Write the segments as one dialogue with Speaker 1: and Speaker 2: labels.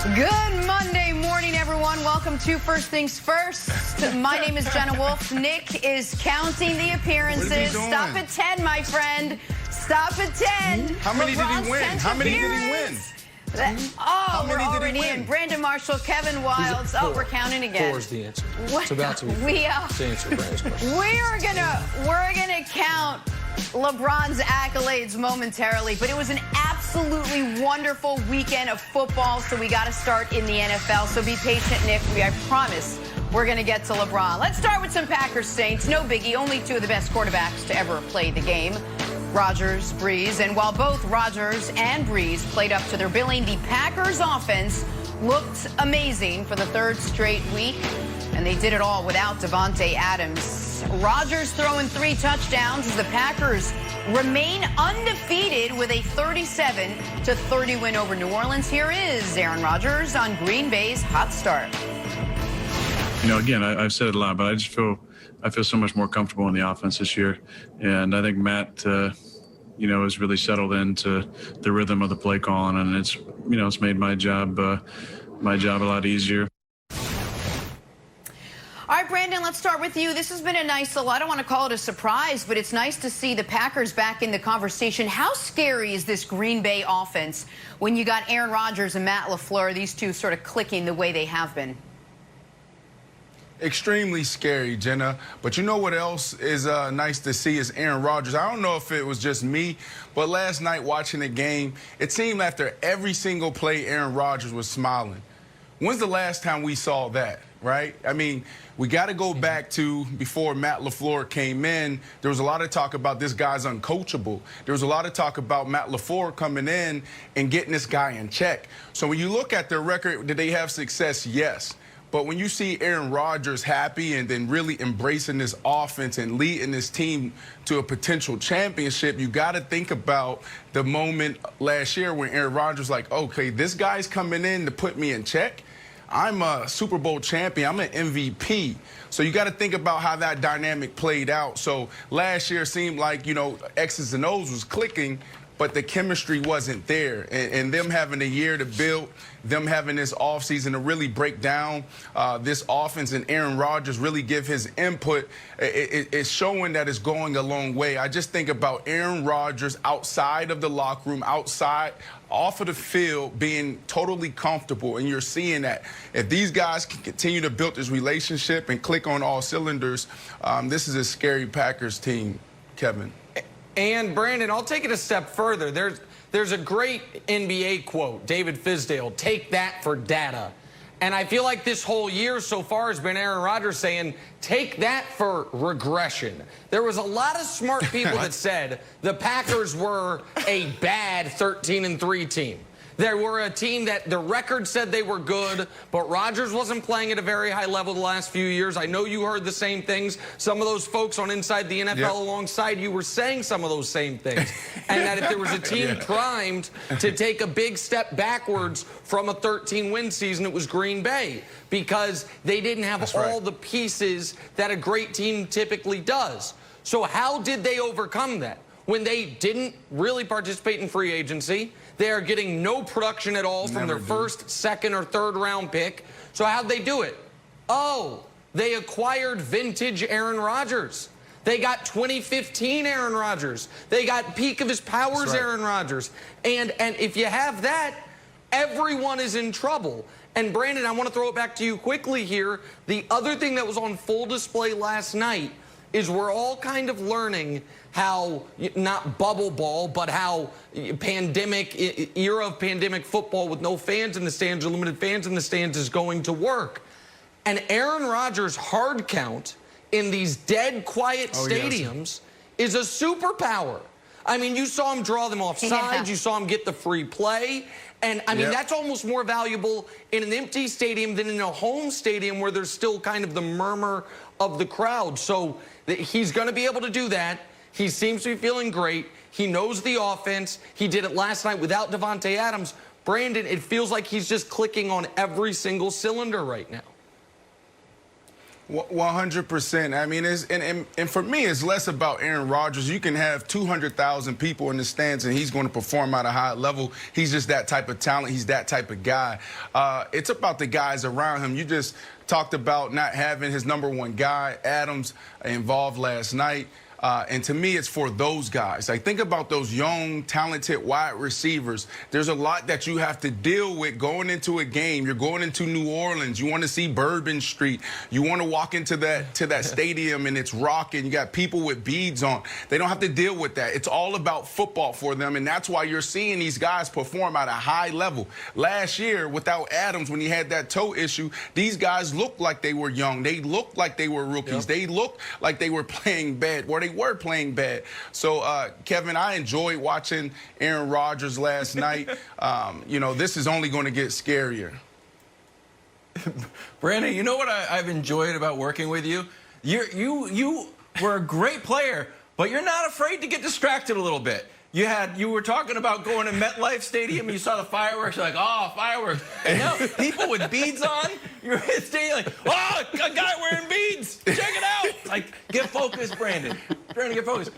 Speaker 1: Good Monday morning, everyone. Welcome to First Things First. My name is Jenna Wolfe. Nick is counting the appearances. Stop at 10, my friend. Stop at 10.
Speaker 2: How many did he win? How many did he win?
Speaker 1: We're already in. Brandon Marshall, Kevin Wilds. Oh, we're counting again.
Speaker 3: 4 is the answer.
Speaker 1: It's
Speaker 3: about to be
Speaker 1: we,
Speaker 3: to answer Brandon's question.
Speaker 1: we're gonna count LeBron's accolades momentarily, but it was an absolutely wonderful weekend of football, so we got to start in the NFL. So be patient, Nick. I promise we're going to get to LeBron. Let's start with some Packers Saints. No biggie, only two of the best quarterbacks to ever play the game. Rodgers, Breeze, and while both Rodgers and Breeze played up to their billing, the Packers offense looked amazing for the third straight week, and they did it all without Davante Adams. Rodgers throwing 3 touchdowns as the Packers remain undefeated with a 37-30 win over New Orleans. Here is Aaron Rodgers on Green Bay's hot start.
Speaker 4: You know, again, I've said it a lot, but I feel so much more comfortable in the offense this year, and I think Matt, has really settled into the rhythm of the play calling, and it's made my job a lot easier.
Speaker 1: All right, Brandon, let's start with you. This has been I don't want to call it a surprise, but it's nice to see the Packers back in the conversation. How scary is this Green Bay offense when you got Aaron Rodgers and Matt LaFleur, these two sort of clicking the way they have been?
Speaker 2: Extremely scary, Jenna. But you know what else is nice to see is Aaron Rodgers. I don't know if it was just me, but last night watching the game, it seemed after every single play Aaron Rodgers was smiling. When's the last time we saw that, right? I mean, we got to go back to before Matt LaFleur came in. There was a lot of talk about this guy's uncoachable. There was a lot of talk about Matt LaFleur coming in and getting this guy in check. So when you look at their record, did they have success? Yes. But when you see Aaron Rodgers happy and then really embracing this offense and leading this team to a potential championship, you got to think about the moment last year when Aaron Rodgers was like, okay, this guy's coming in to put me in check. I'm a Super Bowl champion. I'm an MVP. So you got to think about how that dynamic played out. So last year seemed like, X's and O's was clicking, but the chemistry wasn't there. And them having a year to build, them having this offseason to really break down this offense and Aaron Rodgers really give his input, it's showing that it's going a long way. I just think about Aaron Rodgers outside of the locker room, outside, off of the field, being totally comfortable. And you're seeing that. If these guys can continue to build this relationship and click on all cylinders, this is a scary Packers team, Kevin.
Speaker 3: And, Brandon, I'll take it a step further. There's a great NBA quote, David Fizdale, take that for data. And I feel like this whole year so far has been Aaron Rodgers saying, take that for regression. There was a lot of smart people that said the Packers were a bad 13-3 team. They were a team that the record said they were good, but Rodgers wasn't playing at a very high level the last few years. I know you heard the same things. Some of those folks on Inside the NFL alongside you were saying some of those same things. And that if there was a team primed to take a big step backwards from a 13-win season, it was Green Bay, because they didn't have all the pieces that a great team typically does. So how did they overcome that? When they didn't really participate in free agency, they are getting no production at all from their first, second, or third round pick. So how'd they do it? Oh, they acquired vintage Aaron Rodgers. They got 2015 Aaron Rodgers. They got peak of his powers Aaron Rodgers. And if you have that, everyone is in trouble. And Brandon, I want to throw it back to you quickly here. The other thing that was on full display last night is we're all kind of learning how, not bubble ball, but how era of pandemic football with no fans in the stands or limited fans in the stands is going to work. And Aaron Rodgers' hard count in these dead quiet stadiums is a superpower. I mean, you saw him draw them off sides. You saw him get the free play. And, I mean, that's almost more valuable in an empty stadium than in a home stadium where there's still kind of the murmur of the crowd. So he's going to be able to do that. He seems to be feeling great. He knows the offense. He did it last night without Davante Adams. Brandon, it feels like he's just clicking on every single cylinder right now.
Speaker 2: 100%. I mean, and for me, it's less about Aaron Rodgers. You can have 200,000 people in the stands, and he's going to perform at a high level. He's just that type of talent. He's that type of guy. It's about the guys around him. You just talked about not having his number one guy, Adams, involved last night. And to me, it's for those guys. Like, think about those young, talented wide receivers. There's a lot that you have to deal with going into a game. You're going into New Orleans. You want to see Bourbon Street. You want to walk into that stadium and it's rocking. You got people with beads on. They don't have to deal with that. It's all about football for them, and that's why you're seeing these guys perform at a high level. Last year, without Adams, when he had that toe issue, these guys looked like they were young. They looked like they were rookies. Yep. They looked like they were playing bad. They were playing bad. So, Kevin, I enjoyed watching Aaron Rodgers last night. This is only going to get scarier.
Speaker 5: Brandon, you know what I've enjoyed about working with you? You were a great player, but you're not afraid to get distracted a little bit. You were talking about going to MetLife Stadium, and you saw the fireworks, you're like, oh, fireworks. And now people with beads on, you're at the stadium like, oh, a guy wearing beads, check it out. Like, get focused, Brandon. Brandon, get focused.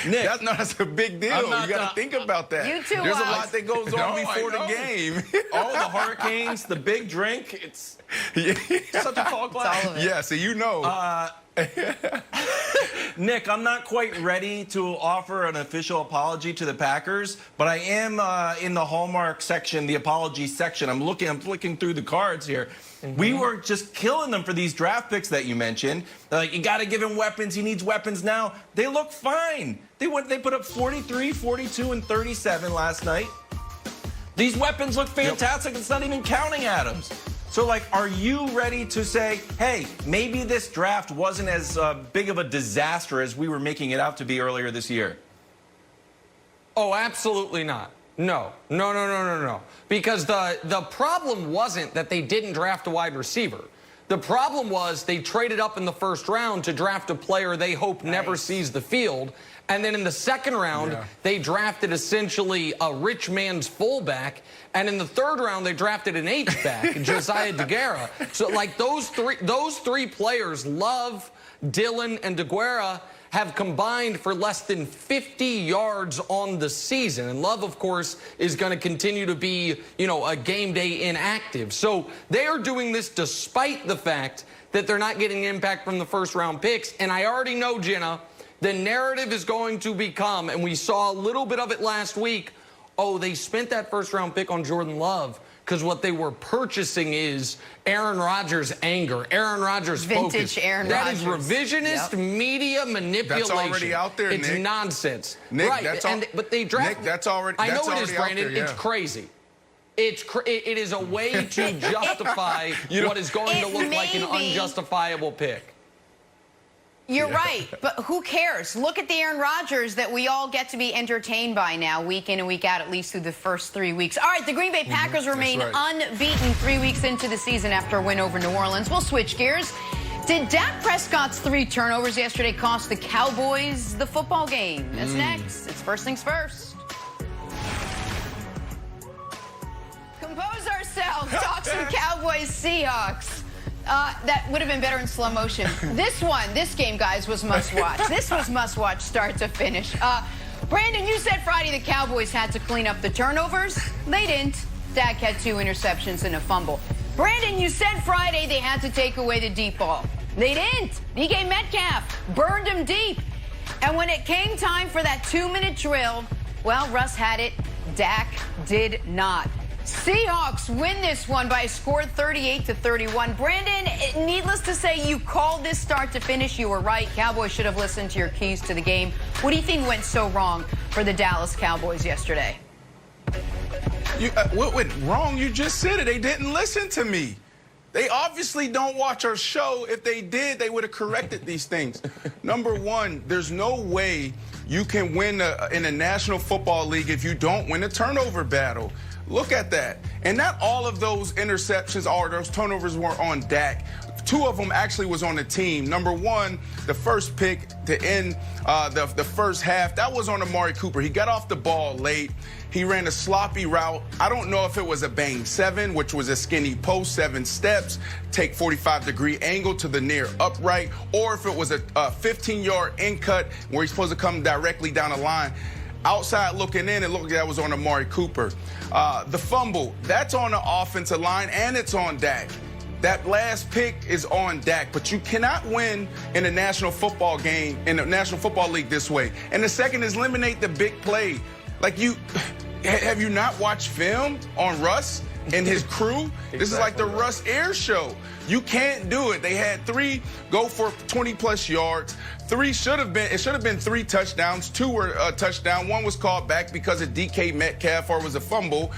Speaker 5: Nick.
Speaker 2: That's a big deal. You got to think about that.
Speaker 1: You too.
Speaker 2: There's a lot that goes on before the game.
Speaker 5: All the hurricanes, the big drink, it's such a tall glass.
Speaker 2: Yeah, so you know.
Speaker 5: Nick, I'm not quite ready to offer an official apology to the Packers, but I am in the Hallmark section, the apology section. I'm flicking through the cards here. Mm-hmm. We were just killing them for these draft picks that you mentioned. Like, you got to give him weapons. He needs weapons now. They look fine. They put up 43, 42, and 37 last night. These weapons look fantastic. Yep. It's not even counting Adams. So, like, are you ready to say, hey, maybe this draft wasn't as big of a disaster as we were making it out to be earlier this year?
Speaker 3: Oh, absolutely not. No. Because the problem wasn't that they didn't draft a wide receiver. The problem was they traded up in the first round to draft a player they hope never sees the field. And then in the second round, they drafted essentially a rich man's fullback. And in the third round, they drafted an H-back, Josiah DeGuara. So, like, those three players, Love, Dillon, and DeGuara, have combined for less than 50 yards on the season. And Love, of course, is going to continue to be, a game day inactive. So they are doing this despite the fact that they're not getting impact from the first-round picks. And I already know, Jenna, the narrative is going to become, and we saw a little bit of it last week, oh, they spent that first-round pick on Jordan Love because what they were purchasing is Aaron Rodgers' anger, Aaron Rodgers'
Speaker 1: vintage
Speaker 3: focus.
Speaker 1: Aaron
Speaker 3: that
Speaker 1: Rodgers.
Speaker 3: Is revisionist media manipulation.
Speaker 2: That's already out there,
Speaker 3: It's
Speaker 2: Nick.
Speaker 3: Nonsense.
Speaker 2: Nick,
Speaker 3: right.
Speaker 2: But
Speaker 3: they draft.
Speaker 2: Nick, that's already.
Speaker 3: I know
Speaker 2: that's
Speaker 3: it is, Brandon.
Speaker 2: there,
Speaker 3: It's crazy. It is a way to justify what is going to look like an unjustifiable pick.
Speaker 1: You're right, but who cares? Look at the Aaron Rodgers that we all get to be entertained by now, week in and week out, at least through the first 3 weeks. All right, the Green Bay Packers remain unbeaten 3 weeks into the season after a win over New Orleans. We'll switch gears. Did Dak Prescott's 3 turnovers yesterday cost the Cowboys the football game? That's next. It's First Things First. Compose ourselves. Talk some Cowboys Seahawks. That would have been better in slow motion. This game, guys, was must-watch. This was must-watch start to finish. Brandon, you said Friday the Cowboys had to clean up the turnovers. They didn't. Dak had 2 interceptions and a fumble. Brandon, you said Friday they had to take away the deep ball. They didn't. DK Metcalf burned him deep. And when it came time for that 2-minute drill, well, Russ had it. Dak did not. Seahawks win this one by a score 38-31. Brandon, needless to say, you called this start to finish. You were right. Cowboys should have listened to your keys to the game. What do you think went so wrong for the Dallas Cowboys yesterday?
Speaker 2: What went wrong? You just said it. They didn't listen to me. They obviously don't watch our show. If they did, they would have corrected these things. Number one, there's no way you can win in the National Football League if you don't win a turnover battle. Look at that. And not all of those interceptions or those turnovers were on Dak. Two of them actually was on the team. Number one, the first pick to end the first half, that was on Amari Cooper. He got off the ball late. He ran a sloppy route. I don't know if it was a bang 7, which was a skinny post, 7 steps, take 45-degree angle to the near upright, or if it was a 15-yard in cut where he's supposed to come directly down the line. Outside looking in, it looked like that was on Amari Cooper. The fumble, that's on the offensive line, and it's on Dak. That last pick is on Dak, but you cannot win in a National Football game, in the National Football League this way. And the second is eliminate the big play. Like, have you not watched film on Russ and his crew? Exactly. This is like the Russ Air Show. You can't do it. They had 3 go for 20-plus yards. It should have been 3 touchdowns. 2 were a touchdown. 1 was called back because of DK Metcalf, or was a fumble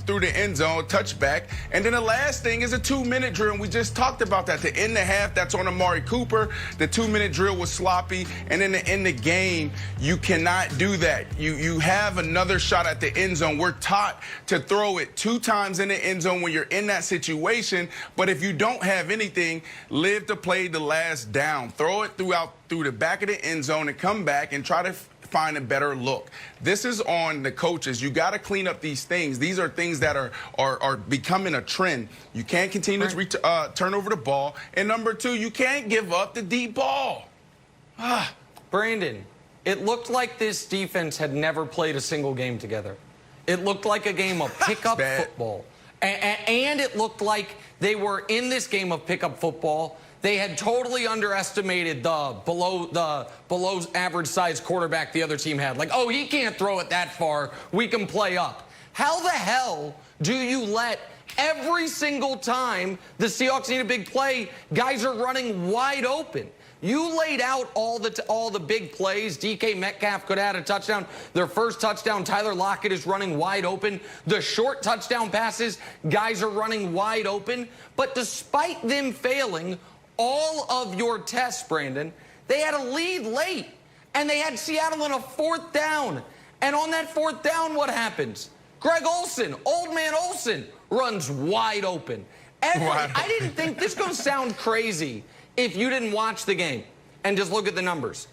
Speaker 2: through the end zone, touchback. And then the last thing is a 2-minute drill, and we just talked about that. To end the half, that's on Amari Cooper. The 2-minute drill was sloppy, and then to end the game, you cannot do that. You have another shot at the end zone. We're taught to throw it 2 times in the end zone when you're in that situation, but if you don't have anything, live to play the last down. Throw it through the back of the end zone and come back and try to find a better look. This is on the coaches. You got to clean up these things. These are things that are becoming a trend. You can't continue to turn over the ball. And number 2, you can't give up the deep ball.
Speaker 3: Brandon, it looked like this defense had never played a single game together. It looked like a game of pickup football. And it looked like they were in this game of pickup football. They had totally underestimated the below average size quarterback the other team had. Like, oh, he can't throw it that far. We can play up. How the hell do you let every single time the Seahawks need a big play, guys are running wide open? You laid out all the big plays. DK Metcalf could have had a touchdown. Their first touchdown, Tyler Lockett is running wide open. The short touchdown passes, guys are running wide open. But despite them failing all of your tests, Brandon, they had a lead late. And they had Seattle in a 4th down. And on that 4th down, what happens? Greg Olsen, old man Olsen, runs wide open. I didn't think this is going to sound crazy if you didn't watch the game and just look at the numbers.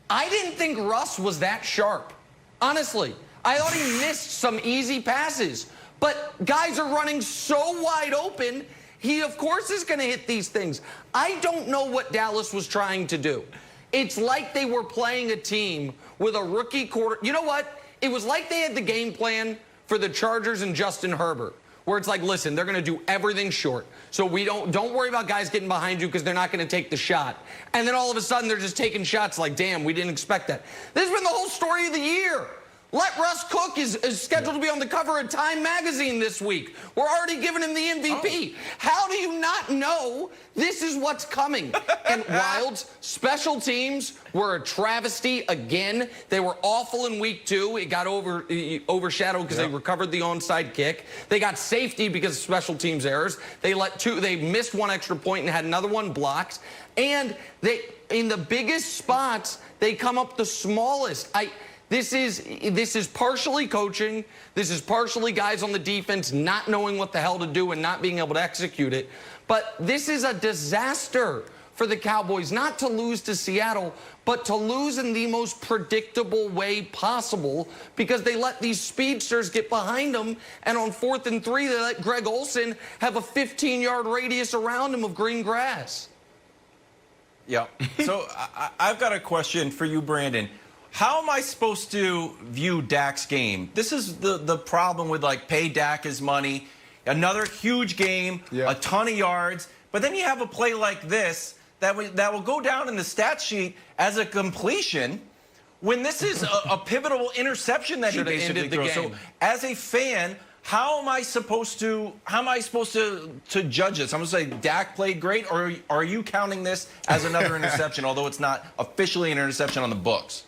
Speaker 3: I didn't think Russ was that sharp. Honestly, I thought he missed some easy passes. But guys are running so wide open, he, of course, is going to hit these things. I don't know what Dallas was trying to do. It's like they were playing a team with a rookie quarter. You know what? It was like they had the game plan for the Chargers and Justin Herbert, where it's like, listen, they're going to do everything short. So we don't worry about guys getting behind you because they're not going to take the shot. And then all of a sudden they're just taking shots like, damn, we didn't expect that. This has been the whole story of the year. Let Russ cook is scheduled to be on the cover of Time magazine this week. We're already giving him the MVP. How do you not know this is what's coming? And Wild's special teams were a travesty again. They were awful in week 2. It got overshadowed because they recovered the onside kick. They got safety because of special teams errors. They missed 1 extra point and had another one blocked. And in the biggest spots, they come up the smallest. This is partially coaching. This is partially guys on the defense not knowing what the hell to do and not being able to execute it. But this is a disaster for the Cowboys, not to lose to Seattle, but to lose in the most predictable way possible because they let these speedsters get behind them, and on 4th and 3, they let Greg Olsen have a 15-yard radius around him of green grass.
Speaker 5: Yeah. So I've got a question for you, Brandon. How am I supposed to view Dak's game? This is the problem with, like, pay Dak his money. Another huge game, a ton of yards. But then you have a play like this that will go down in the stat sheet as a completion when this is a pivotal interception that he basically throws. So as a fan, how am I supposed to judge this? I'm going to say Dak played great, or are you counting this as another interception, although it's not officially an interception on the books?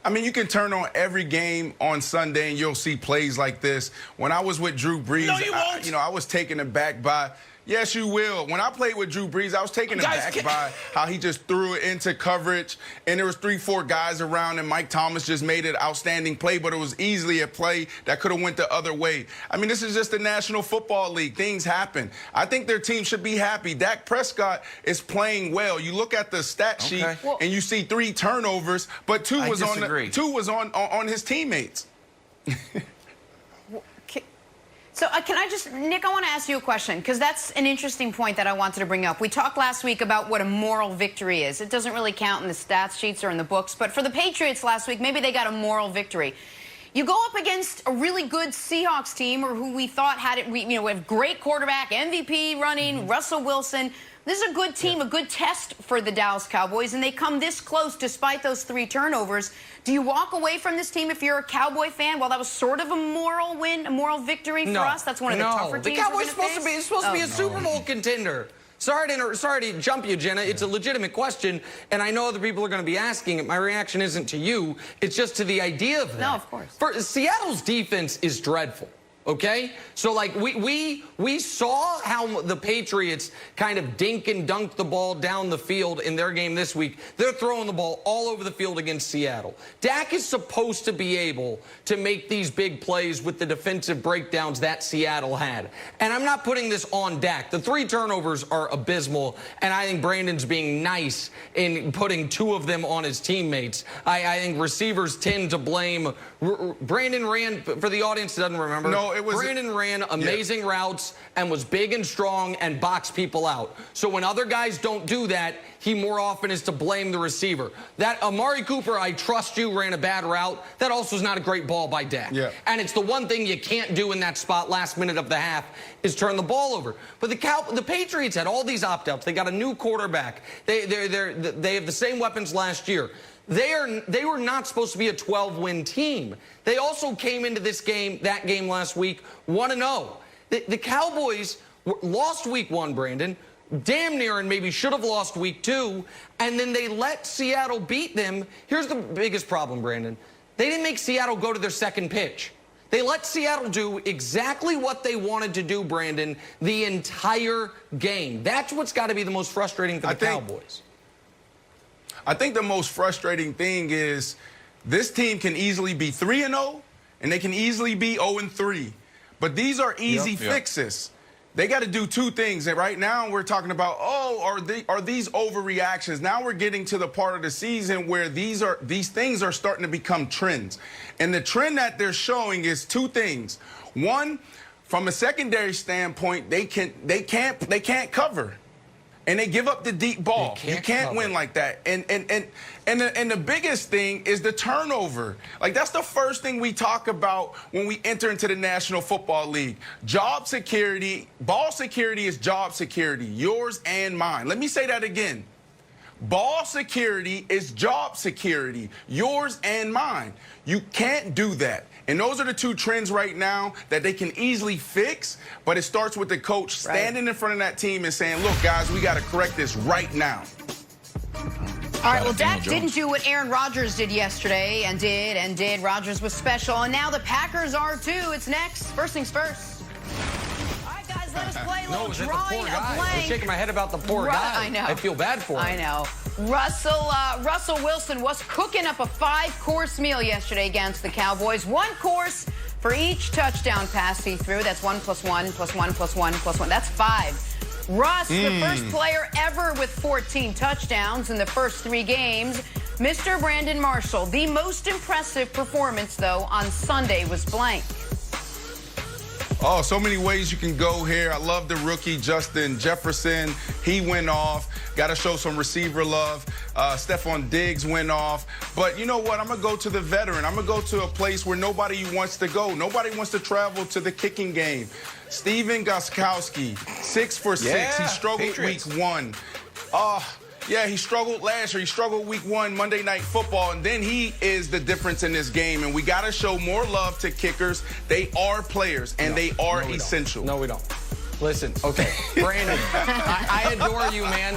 Speaker 2: I mean, you can turn on every game on Sunday and you'll see plays like this. When I was with Drew Brees,
Speaker 5: no, you won't.
Speaker 2: I was taken aback by, Yes, you will. When I played with Drew Brees, I was taken aback by how he just threw it into coverage, and there was 3-4 guys around, and Mike Thomas just made an outstanding play, but it was easily a play that could have went the other way. I mean, this is just the National Football League. Things happen. I think their team should be happy. Dak Prescott is playing well. You look at the stat sheet, and you see 3 turnovers, but 2 was on his teammates.
Speaker 1: So can I just, Nick, I want to ask you a question, because that's an interesting point that I wanted to bring up. We talked last week about what a moral victory is. It doesn't really count in the stats sheets or in the books, but for the Patriots last week, maybe they got a moral victory. You go up against a really good Seahawks team, or who we thought had it, we have great quarterback, MVP running, Russell Wilson. This is a good team, a good test for the Dallas Cowboys, and they come this close despite those 3 turnovers. Do you walk away from this team if you're a Cowboy fan? Well, that was sort of a moral win, a moral victory for us. That's one of the tougher teams.
Speaker 3: The Cowboys are supposed to be a Super Bowl contender. Sorry to jump you, Jenna. It's a legitimate question, and I know other people are going to be asking it. My reaction isn't to you. It's just to the idea of that.
Speaker 1: No, of course.
Speaker 3: Seattle's defense is dreadful. Okay? So, like, we saw how the Patriots kind of dink and dunk the ball down the field in their game this week. They're throwing the ball all over the field against Seattle. Dak is supposed to be able to make these big plays with the defensive breakdowns that Seattle had. And I'm not putting this on Dak. The 3 turnovers are abysmal, and I think Brandon's being nice in putting 2 of them on his teammates. I think receivers tend to blame. Brandon ran, for the audience that doesn't remember.
Speaker 2: No,
Speaker 3: Brandon ran amazing routes and was big and strong and boxed people out. So when other guys don't do that, he more often is to blame the receiver. That Amari Cooper, I trust you, ran a bad route. That also is not a great ball by Dak.
Speaker 2: Yeah.
Speaker 3: And it's the one thing you can't do in that spot last minute of the half is turn the ball over. But the Patriots had all these opt-outs. They got a new quarterback. They have the same weapons last year. They were not supposed to be a 12-win team. They also came into that game last week 1-0. The Cowboys lost week 1, Brandon, damn near, and maybe should have lost week 2, and then they let Seattle beat them. Here's the biggest problem, Brandon. They didn't make Seattle go to their second pitch. They let Seattle do exactly what they wanted to do, Brandon, the entire game. That's what's got to be the most frustrating for the Cowboys.
Speaker 2: I think the most frustrating thing is this team can easily be 3-0, and they can easily be 0-3. But these are easy fixes. They got to do 2 things. And right now we're talking about, are these overreactions? Now we're getting to the part of the season where these things are starting to become trends. And the trend that they're showing is 2 things. One, from a secondary standpoint, they can't cover. And they give up the deep ball. You can't win like that. And the biggest thing is the turnover. Like, that's the first thing we talk about when we enter into the National Football League. Job security, ball security is job security, yours and mine. Let me say that again. Ball security is job security, yours and mine. You can't do that. And those are the 2 trends right now that they can easily fix, but it starts with the coach standing in front of that team and saying, look, guys, we got to correct this right now.
Speaker 1: All right, well, Dak didn't do what Aaron Rodgers did yesterday and did. Rodgers was special, and now the Packers are too. It's next. First things first. All right, guys, let us play a little drawing a blank.
Speaker 3: I'm shaking my head about the poor guy.
Speaker 1: I know.
Speaker 3: I feel bad for him.
Speaker 1: I know. Russell Wilson was cooking up a 5-course meal yesterday against the Cowboys. 1 course for each touchdown pass he threw. That's 1 + 1 + 1 + 1 + 1. That's 5. Russ, the first player ever with 14 touchdowns in the first 3 games. Mr. Brandon Marshall, the most impressive performance, though, on Sunday was blank.
Speaker 2: Oh, so many ways you can go here. I love the rookie, Justin Jefferson. He went off. Got to show some receiver love. Stephon Diggs went off. But you know what? I'm going to go to the veteran. I'm going to go to a place where nobody wants to go. Nobody wants to travel to the kicking game. Steven Gostkowski, 6 for 6. He struggled Patriots. Week 1. Yeah, he struggled last year. He struggled week 1, Monday Night Football, and then he is the difference in this game. And we got to show more love to kickers. They are players, and they are essential.
Speaker 3: No, we don't. Listen, okay, Brandon, I adore you, man.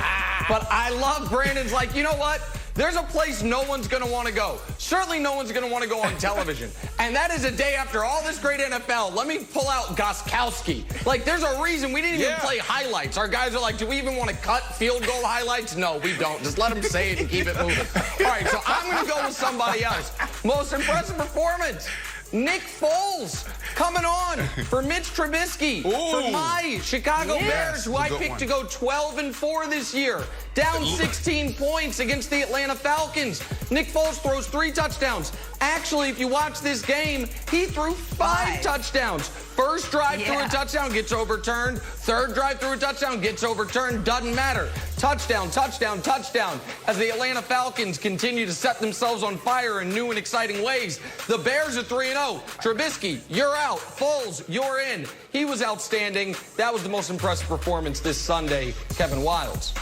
Speaker 3: But I love Brandon's like, you know what? There's a place no one's going to want to go. Certainly no one's going to want to go on television. And that is a day after all this great NFL. Let me pull out Gostkowski. Like, there's a reason we didn't even play highlights. Our guys are like, do we even want to cut field goal highlights? No, we don't. Just let them say it and keep it moving. All right, so I'm going to go with somebody else. Most impressive performance. Nick Foles coming on for Mitch Trubisky for my Chicago Bears, who I picked to go 12-4 this year. Down 16 points against the Atlanta Falcons. Nick Foles throws 3 touchdowns. Actually, if you watch this game, he threw 5 touchdowns. First drive through a touchdown, gets overturned. Third drive through a touchdown, gets overturned. Doesn't matter. Touchdown, touchdown, touchdown. As the Atlanta Falcons continue to set themselves on fire in new and exciting ways. The Bears are 3-0. Trubisky, you're out. Foles, you're in. He was outstanding. That was the most impressive performance this Sunday. Kevin Wildes.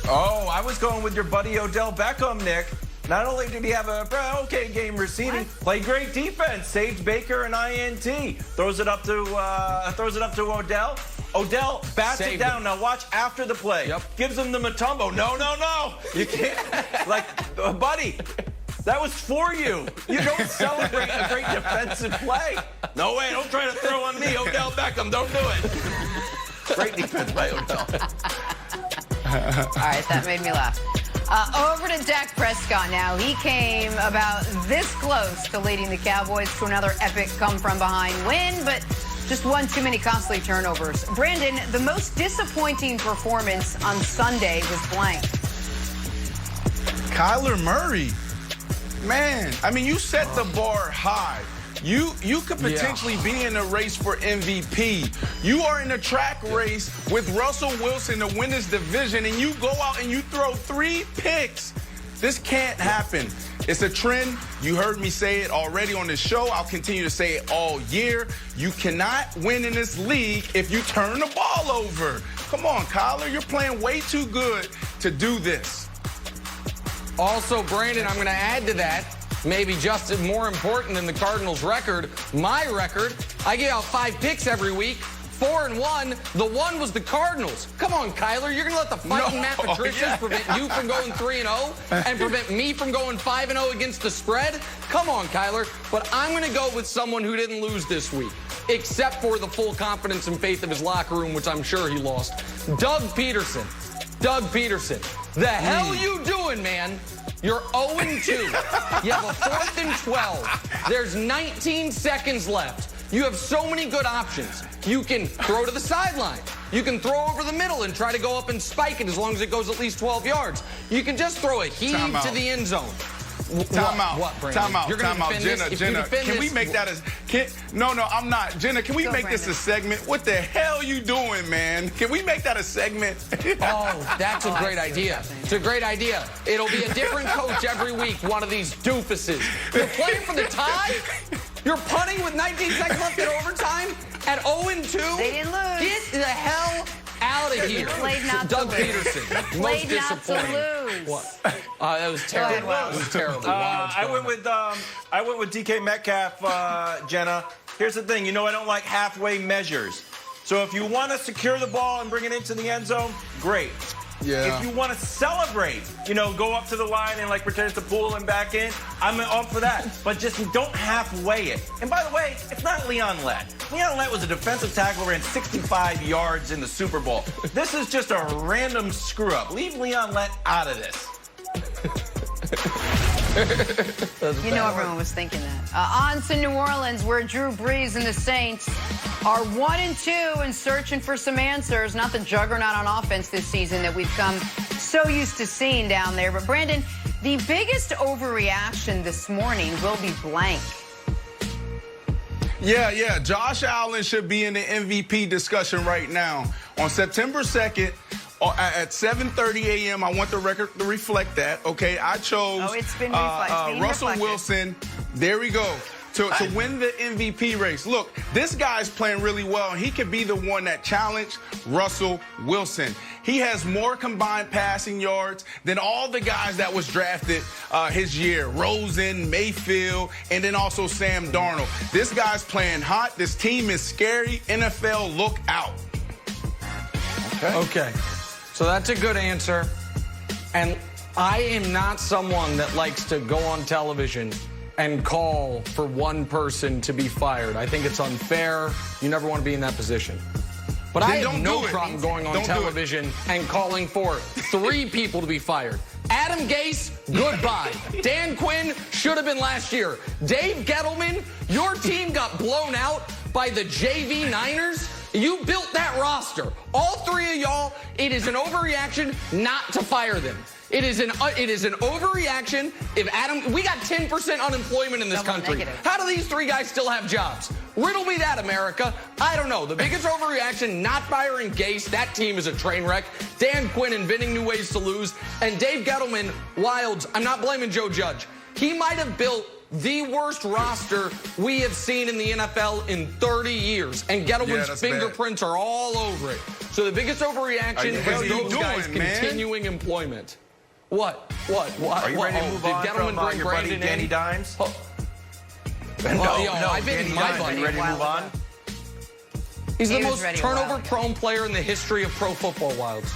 Speaker 5: Oh, I was going with your buddy Odell Beckham, Nick. Not only did he have a okay game receiving, played great defense, saved Baker an INT, throws it up to Odell. Odell bats it down. Now watch after the play. Gives him the Matumbo. No. You can't. Like, buddy, that was for you. You don't celebrate a great defensive play. No way. Don't try to throw on me, Odell Beckham. Don't do it. Great defense by Odell.
Speaker 1: All right, that made me laugh. Over to Dak Prescott now. He came about this close to leading the Cowboys to another epic come-from-behind win, but just one too many costly turnovers. Brandon, the most disappointing performance on Sunday was blank.
Speaker 2: Kyler Murray. Man, I mean, you set the bar high. You could potentially be in a race for MVP. You are in a track race with Russell Wilson to win this division, and you go out and you throw 3 picks. This can't happen. It's a trend. You heard me say it already on this show. I'll continue to say it all year. You cannot win in this league if you turn the ball over. Come on, Kyler. You're playing way too good to do this.
Speaker 3: Also, Brandon, I'm going to add to that. Maybe just more important than the Cardinals' record, my record. I give out 5 picks every week, 4-1. The one was the Cardinals. Come on, Kyler. You're going to let the fighting Matt Patricias prevent you from going 3-0 and prevent me from going 5-0 against the spread? Come on, Kyler. But I'm going to go with someone who didn't lose this week, except for the full confidence and faith of his locker room, which I'm sure he lost. Doug Peterson. Doug Peterson. The hell you doing, man? You're 0-2. You have a 4th and 12. There's 19 seconds left. You have so many good options. You can throw to the sideline. You can throw over the middle and try to go up and spike it as long as it goes at least 12 yards. You can just throw a heave to the end zone.
Speaker 2: Time out.
Speaker 3: What, Brandon?
Speaker 2: Time out.
Speaker 3: You're
Speaker 2: Time out. Jenna, can we make that as... No, I'm not. Jenna, can we make this a segment? What the hell you doing, man? Can we make that a segment?
Speaker 3: Oh, that's a great idea. It's a great idea. It'll be a different coach every week, one of these doofuses. You're playing for the tie? You're punting with 19 seconds left in overtime at 0-2?
Speaker 1: They didn't lose.
Speaker 3: Get the hell out of here.
Speaker 1: Played not
Speaker 3: Doug
Speaker 1: to lose.
Speaker 3: Peterson. Most
Speaker 1: Played not
Speaker 3: disappointing.
Speaker 1: to lose.
Speaker 3: What? That was terrible. That was terrible.
Speaker 5: I went with DK Metcalf, Jenna. Here's the thing. You know I don't like halfway measures. So if you want to secure the ball and bring it into the end zone, great.
Speaker 2: Yeah.
Speaker 5: If you want to celebrate, go up to the line and pretend to pull him back in, I'm up for that. But just don't halfway it. And by the way, it's not Leon Lett. Leon Lett was a defensive tackle, ran 65 yards in the Super Bowl. This is just a random screw up. Leave Leon Lett out of this.
Speaker 1: Everyone was thinking that. On to New Orleans, where Drew Brees and the Saints are 1-2 and searching for some answers. Not the juggernaut on offense this season that we've come so used to seeing down there. But Brandon, the biggest overreaction this morning will be blank.
Speaker 2: Yeah. Josh Allen should be in the MVP discussion right now. On September 2nd, at 7:30 a.m., I want the record to reflect that, okay? I chose
Speaker 1: it's been
Speaker 2: Russell
Speaker 1: reflected.
Speaker 2: Wilson. There we go. To win the MVP race. Look, this guy's playing really well, and he could be the one that challenged Russell Wilson. He has more combined passing yards than all the guys that was drafted his year. Rosen, Mayfield, and then also Sam Darnold. This guy's playing hot. This team is scary. NFL, look out.
Speaker 3: Okay. So that's a good answer. And I am not someone that likes to go on television and call for one person to be fired. I think it's unfair. You never want to be in that position. But I have no problem going on television and calling for 3 people to be fired. Adam Gase, goodbye. Dan Quinn should have been last year. Dave Gettleman, your team got blown out by the JV Niners. You built that roster. All 3 of y'all, it is an overreaction not to fire them. It is an overreaction. We got 10% unemployment in this country.
Speaker 1: Negative.
Speaker 3: How do these 3 guys still have jobs? Riddle me that, America. I don't know. The biggest overreaction, not firing Gase. That team is a train wreck. Dan Quinn inventing new ways to lose. And Dave Gettleman, Wilds. I'm not blaming Joe Judge. He might have built the worst roster we have seen in the NFL in 30 years. And Gettleman's fingerprints are all over it. So the biggest overreaction is those guys continuing employment. What?
Speaker 5: Are you ready to move on from your buddy Danny Dimes? No,
Speaker 3: I've been
Speaker 5: Danny
Speaker 3: my
Speaker 5: Dimes.
Speaker 3: buddy.
Speaker 5: Are you ready to move on?
Speaker 3: He's the most turnover-prone player in the history of pro football, Wilds.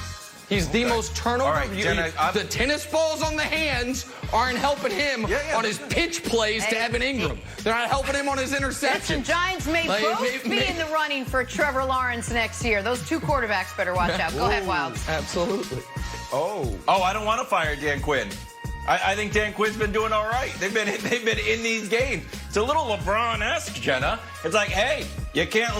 Speaker 3: He's the most turnover.
Speaker 5: Right, Jenna,
Speaker 3: the tennis balls on the hands aren't helping him on his pitch plays to Evan Ingram. They're not helping him on his interception.
Speaker 1: Listen, Giants may both be in the running for Trevor Lawrence next year. Those 2 quarterbacks better watch out. Go ahead, Wilds.
Speaker 3: Absolutely.
Speaker 5: Oh, I don't want to fire Dan Quinn. I think Dan Quinn's been doing all right. They've been in these games. It's a little LeBron-esque, Jenna. It's like, hey, you can't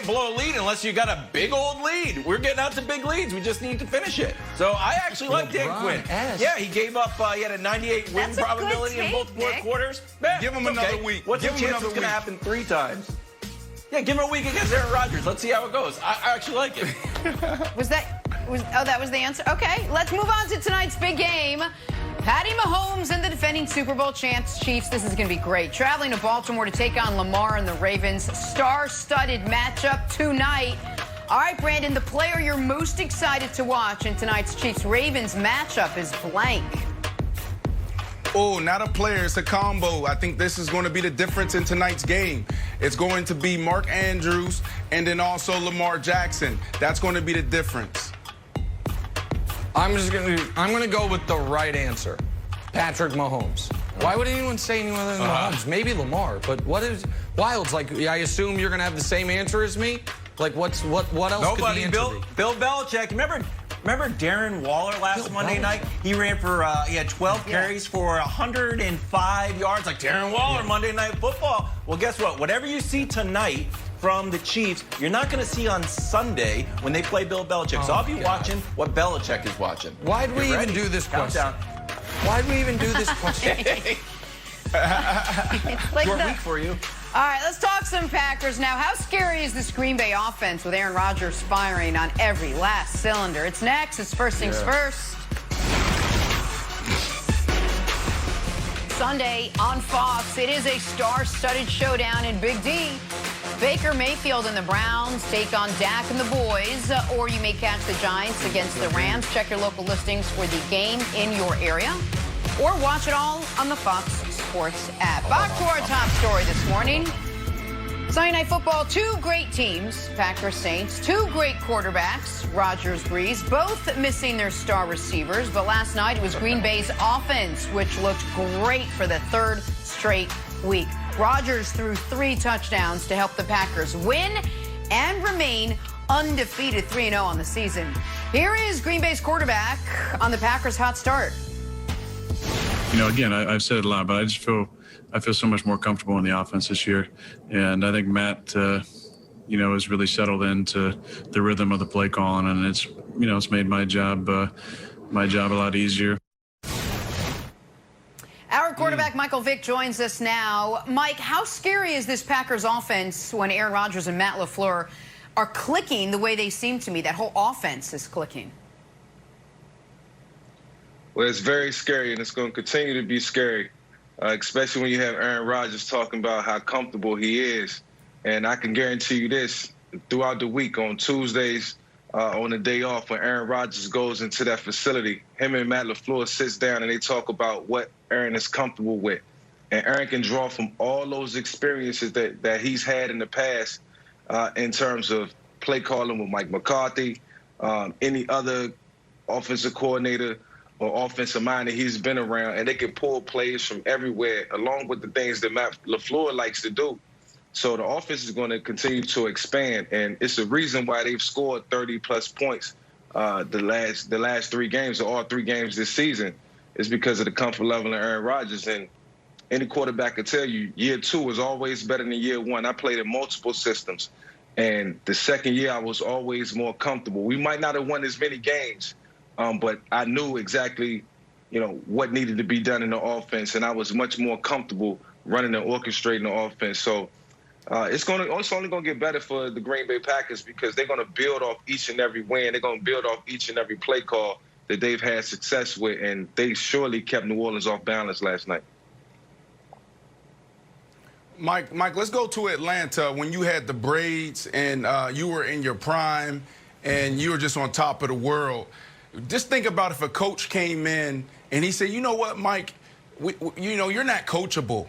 Speaker 5: blow a lead unless you got a big old lead. We're getting out to big leads. We just need to finish it. So I actually like Dan Quinn. Yeah, he gave up. He had a 98 win probability in both fourth quarters. Man,
Speaker 2: give him another week.
Speaker 5: What's the chance it's going to happen 3 times? Yeah, give him a week against Aaron Rodgers. Let's see how it goes. I actually like it.
Speaker 1: that was the answer? Okay, let's move on to tonight's big game. Patty Mahomes and the defending Super Bowl champs Chiefs. This is going to be great. Traveling to Baltimore to take on Lamar and the Ravens. Star-studded matchup tonight. All right, Brandon, the player you're most excited to watch in tonight's Chiefs-Ravens matchup is blank.
Speaker 2: Oh, not a player. It's a combo. I think this is going to be the difference in tonight's game. It's going to be Mark Andrews and then also Lamar Jackson. That's going to be the difference.
Speaker 3: I'm gonna go with the right answer, Patrick Mahomes. Why would anyone say anyone other than Mahomes? Maybe Lamar, but what is Wilds? Like, I assume you're gonna have the same answer as me. Like, what else could the answer be?
Speaker 5: Bill Belichick. Remember Darren Waller last Monday night? He ran for he had 12 carries for 105 yards, like Darren Waller Monday Night Football. Well, guess what? Whatever you see tonight from the Chiefs, you're not going to see on Sunday when they play Bill Belichick. So I'll be watching what Belichick is watching.
Speaker 3: Why'd we even do this question? Why'd we even do this question?
Speaker 1: It's like
Speaker 5: Short week for you.
Speaker 1: All right, let's talk some Packers now. How scary is this Green Bay offense with Aaron Rodgers firing on every last cylinder? It's next. It's First Things First. Sunday on Fox, it is a star-studded showdown in Big D. Baker Mayfield and the Browns take on Dak and the boys, or you may catch the Giants against the Rams. Check your local listings for the game in your area, or watch it all on the Fox Sports app. Back to our top story this morning. Sunday Night Football, 2 great teams, Packers Saints, 2 great quarterbacks, Rodgers Breeze, both missing their star receivers. But last night it was Green Bay's offense, which looked great for the 3rd straight week. Rodgers threw 3 touchdowns to help the Packers win and remain undefeated 3-0 on the season. Here is Green Bay's quarterback on the Packers' hot start.
Speaker 4: You know, again, I've said it a lot, but I feel so much more comfortable in the offense this year. And I think Matt, has really settled into the rhythm of the play calling, and it's made my job a lot easier.
Speaker 1: Our quarterback, Michael Vick, joins us now. Mike, how scary is this Packers offense when Aaron Rodgers and Matt LaFleur are clicking the way they seem to me? That whole offense is clicking.
Speaker 6: Well, it's very scary, and it's going to continue to be scary, especially when you have Aaron Rodgers talking about how comfortable he is. And I can guarantee you this, throughout the week, on Tuesdays, on the day off, when Aaron Rodgers goes into that facility, him and Matt LaFleur sits down and they talk about what Aaron is comfortable with. And Aaron can draw from all those experiences that he's had in the past in terms of play calling with Mike McCarthy, any other offensive coordinator, or offensive mind that he's been around, and they can pull plays from everywhere, along with the things that Matt LaFleur likes to do. So the offense is going to continue to expand, and it's the reason why they've scored 30-plus points the last 3 games, or all 3 games this season, is because of the comfort level of Aaron Rodgers. And any quarterback could tell you, year 2 is always better than year 1. I played in multiple systems, and the second year I was always more comfortable. We might not have won as many games, but I knew exactly, what needed to be done in the offense, and I was much more comfortable running and orchestrating the offense. So it's only going to get better for the Green Bay Packers, because they're going to build off each and every win. They're going to build off each and every play call that they've had success with, and they surely kept New Orleans off balance last night.
Speaker 2: Mike, let's go to Atlanta when you had the braids and you were in your prime and you were just on top of the world. Just think about if a coach came in and he said, you know what, Mike, you're not coachable.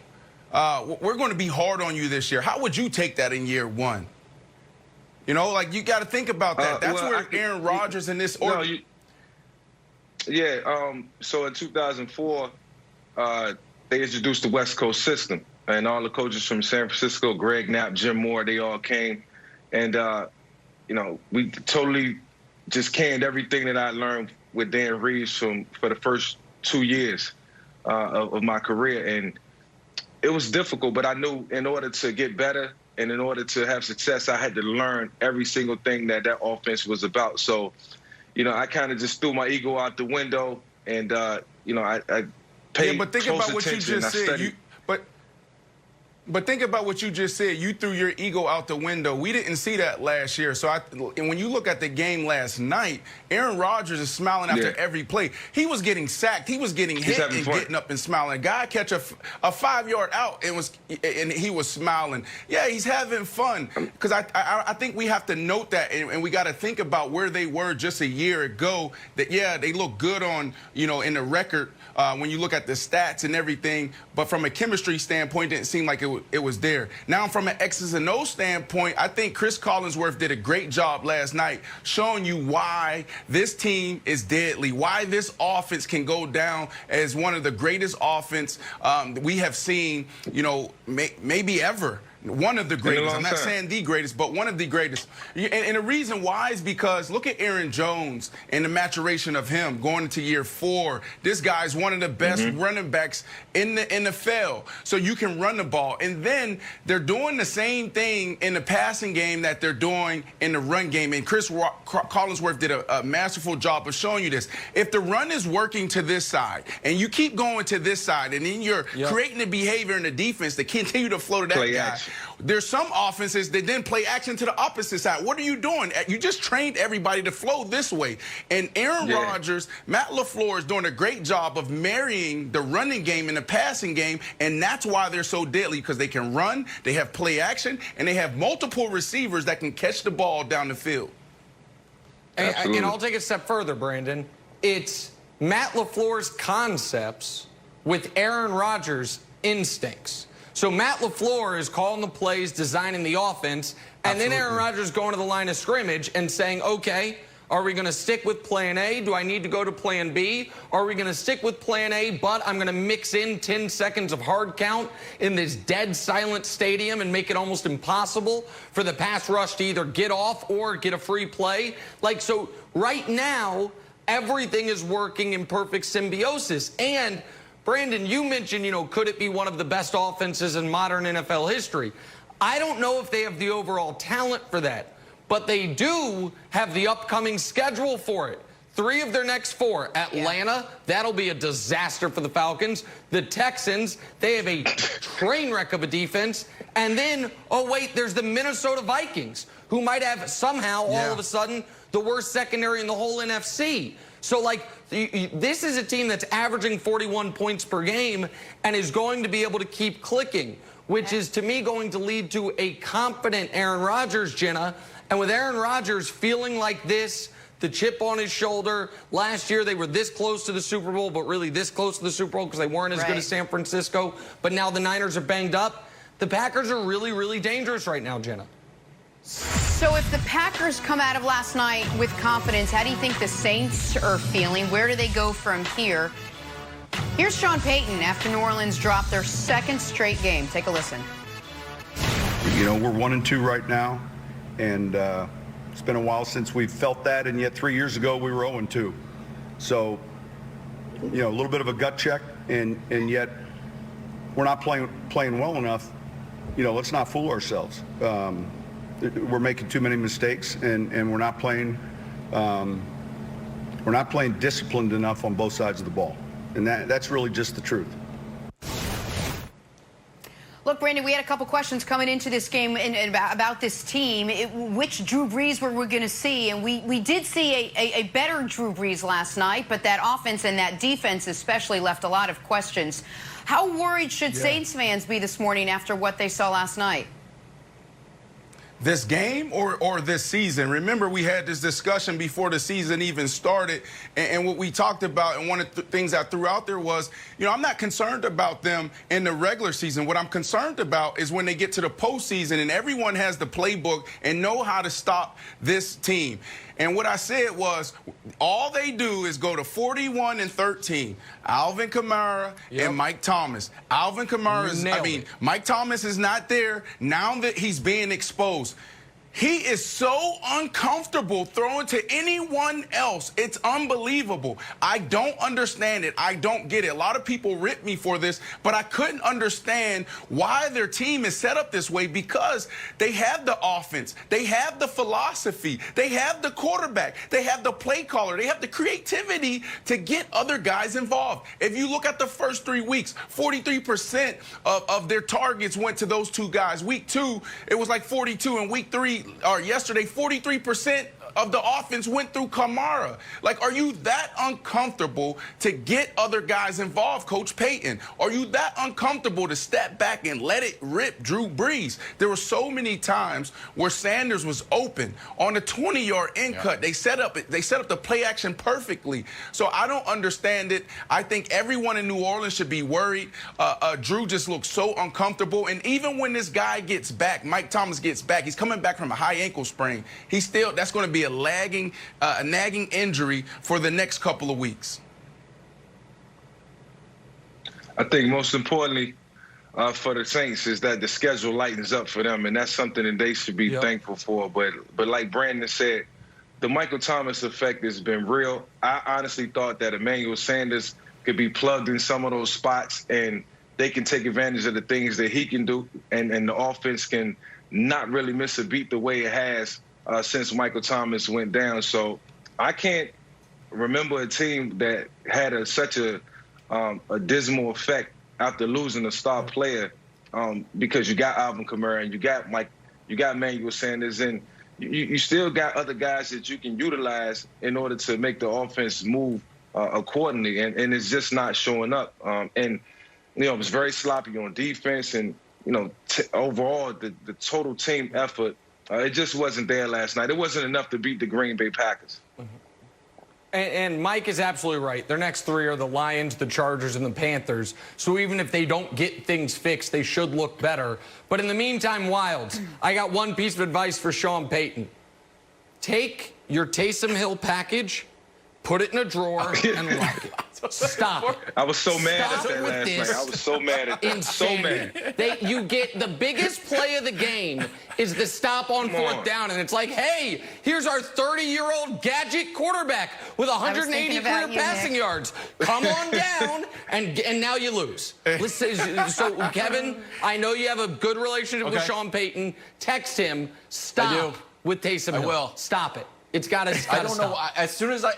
Speaker 2: We're going to be hard on you this year. How would you take that in year 1? You got to think about that. That's where Aaron Rodgers and this order.
Speaker 6: So in 2004, they introduced the West Coast system, and all the coaches from San Francisco, Greg Knapp, Jim Moore, they all came. And, we totally just canned everything that I learned with Dan Reeves for the first 2 years of my career. And it was difficult, but I knew in order to get better and in order to have success, I had to learn every single thing that offense was about. So, I kind of just threw my ego out the window, and, I paid
Speaker 2: but think
Speaker 6: close
Speaker 2: about what you
Speaker 6: attention.
Speaker 2: just said. But think about what you just said. You threw your ego out the window. We didn't see that last year. So and when you look at the game last night, Aaron Rodgers is smiling after every play. He was getting sacked. He was getting hit and getting up and smiling. A guy catch a 5-yard out and he was smiling. Yeah, he's having fun. Because I think we have to note that, and we got to think about where they were just a year ago. That they look good on in the record when you look at the stats and everything. But from a chemistry standpoint, it didn't seem like it was there. Now, from an X's and O's standpoint, I think Chris Collinsworth did a great job last night showing you why this team is deadly, why this offense can go down as one of the greatest offense we have seen, maybe ever. One of the greatest. I'm not saying the greatest, but one of the greatest. And the reason why is because look at Aaron Jones and the maturation of him going into year 4. This guy's one of the best running backs in the NFL. So you can run the ball. And then they're doing the same thing in the passing game that they're doing in the run game. And Chris Collinsworth did a masterful job of showing you this. If the run is working to this side and you keep going to this side and then you're creating the behavior in the defense to continue to flow to that guy. Action. There's some offenses that then play action to the opposite side. What are you doing? You just trained everybody to flow this way. And Aaron Rodgers, Matt LaFleur is doing a great job of marrying the running game and the passing game, and that's why they're so deadly, because they can run, they have play action, and they have multiple receivers that can catch the ball down the field.
Speaker 3: And I'll take it a step further, Brandon. It's Matt LaFleur's concepts with Aaron Rodgers' instincts. So Matt LaFleur is calling the plays, designing the offense, and then Aaron Rodgers going to the line of scrimmage and saying, okay, are we going to stick with plan A? Do I need to go to plan B? Are we going to stick with plan A, but I'm going to mix in 10 seconds of hard count in this dead silent stadium and make it almost impossible for the pass rush to either get off or get a free play? So right now, everything is working in perfect symbiosis. And Brandon, you mentioned, could it be one of the best offenses in modern NFL history? I don't know if they have the overall talent for that, but they do have the upcoming schedule for it. 3 of their next 4. Atlanta, that'll be a disaster for the Falcons. The Texans, they have a train wreck of a defense. And then, oh, wait, there's the Minnesota Vikings, who might have somehow all of a sudden the worst secondary in the whole NFC. So, this is a team that's averaging 41 points per game and is going to be able to keep clicking, which is, to me, going to lead to a confident Aaron Rodgers, Jenna. And with Aaron Rodgers feeling like this, the chip on his shoulder, last year they were this close to the Super Bowl, but really this close to the Super Bowl because they weren't as good as San Francisco. But now the Niners are banged up. The Packers are really, really dangerous right now, Jenna.
Speaker 1: So if the Packers come out of last night with confidence, how do you think the Saints are feeling? Where do they go from here? Here's Sean Payton after New Orleans dropped their second straight game. Take a listen.
Speaker 7: You know, we're 1-2 right now, and it's been a while since we've felt that, and yet 3 years ago we were 0-2. So, you know, a little bit of a gut check, and yet we're not playing well enough. You know, let's not fool ourselves. We're making too many mistakes, and we're not playing disciplined enough on both sides of the ball, and that's really just the truth.
Speaker 1: Look, Brandon, we had a couple questions coming into this game about this team. Which Drew Brees were we going to see? And we did see a better Drew Brees last night, but that offense and that defense especially left a lot of questions. How worried should Saints fans be this morning after what they saw last night?
Speaker 2: This game or this season? Remember, we had this discussion before the season even started, and what we talked about, and one of the things I threw out there was, you know, I'm not concerned about them in the regular season. What I'm concerned about is when they get to the postseason and everyone has the playbook and know how to stop this team. And what I said was, all they do is go to 41-13. Alvin Kamara and Mike Thomas. Alvin Kamara Mike Thomas is not there now that he's being exposed. He is so uncomfortable throwing to anyone else. It's unbelievable. I don't understand it. I don't get it. A lot of people rip me for this, but I couldn't understand why their team is set up this way, because they have the offense. They have the philosophy. They have the quarterback. They have the play caller. They have the creativity to get other guys involved. If you look at the first 3 weeks, 43% of their targets went to those two guys. Week 2, it was like 42. In week 3, or yesterday, 43% of the offense went through Kamara. Like, are you that uncomfortable to get other guys involved, Coach Payton? Are you that uncomfortable to step back and let it rip Drew Brees? There were so many times where Sanders was open on a 20-yard in cut. They set up the play action perfectly. So I don't understand it. I think everyone in New Orleans should be worried. Drew just looks so uncomfortable. And even when this guy gets back, Mike Thomas gets back, he's coming back from a high ankle sprain. That's going to be a nagging injury for the next couple of weeks.
Speaker 6: I think most importantly for the Saints is that the schedule lightens up for them, and that's something that they should be thankful for. But like Brandon said, the Michael Thomas effect has been real. I honestly thought that Emmanuel Sanders could be plugged in some of those spots, and they can take advantage of the things that he can do, and the offense can not really miss a beat the way it has since Michael Thomas went down. So I can't remember a team that had such a dismal effect after losing a star player, because you got Alvin Kamara and you got Emmanuel Sanders, and you still got other guys that you can utilize in order to make the offense move accordingly, and it's just not showing up. And you know, it was very sloppy on defense, and you know, overall the total team effort, it just wasn't there last night. It wasn't enough to beat the Green Bay Packers.
Speaker 3: And Mike is absolutely right. Their next 3 are the Lions, the Chargers, and the Panthers. So even if they don't get things fixed, they should look better. But in the meantime, Wilds, I got one piece of advice for Sean Payton. Take your Taysom Hill package, put it in a drawer, and lock it. Stop it.
Speaker 6: I was so mad at that last night. I was so mad at that. So mad.
Speaker 3: You get the biggest play of the game is the stop on 4th down, and it's like, hey, here's our 30-year-old gadget quarterback with 180 career passing yards. Come on down, and now you lose. So, Kevin, I know you have a good relationship with Sean Payton. Text him. Stop with Taysom Hill.
Speaker 8: I will.
Speaker 3: Stop it. It's got to stop.
Speaker 8: I don't know. As soon as I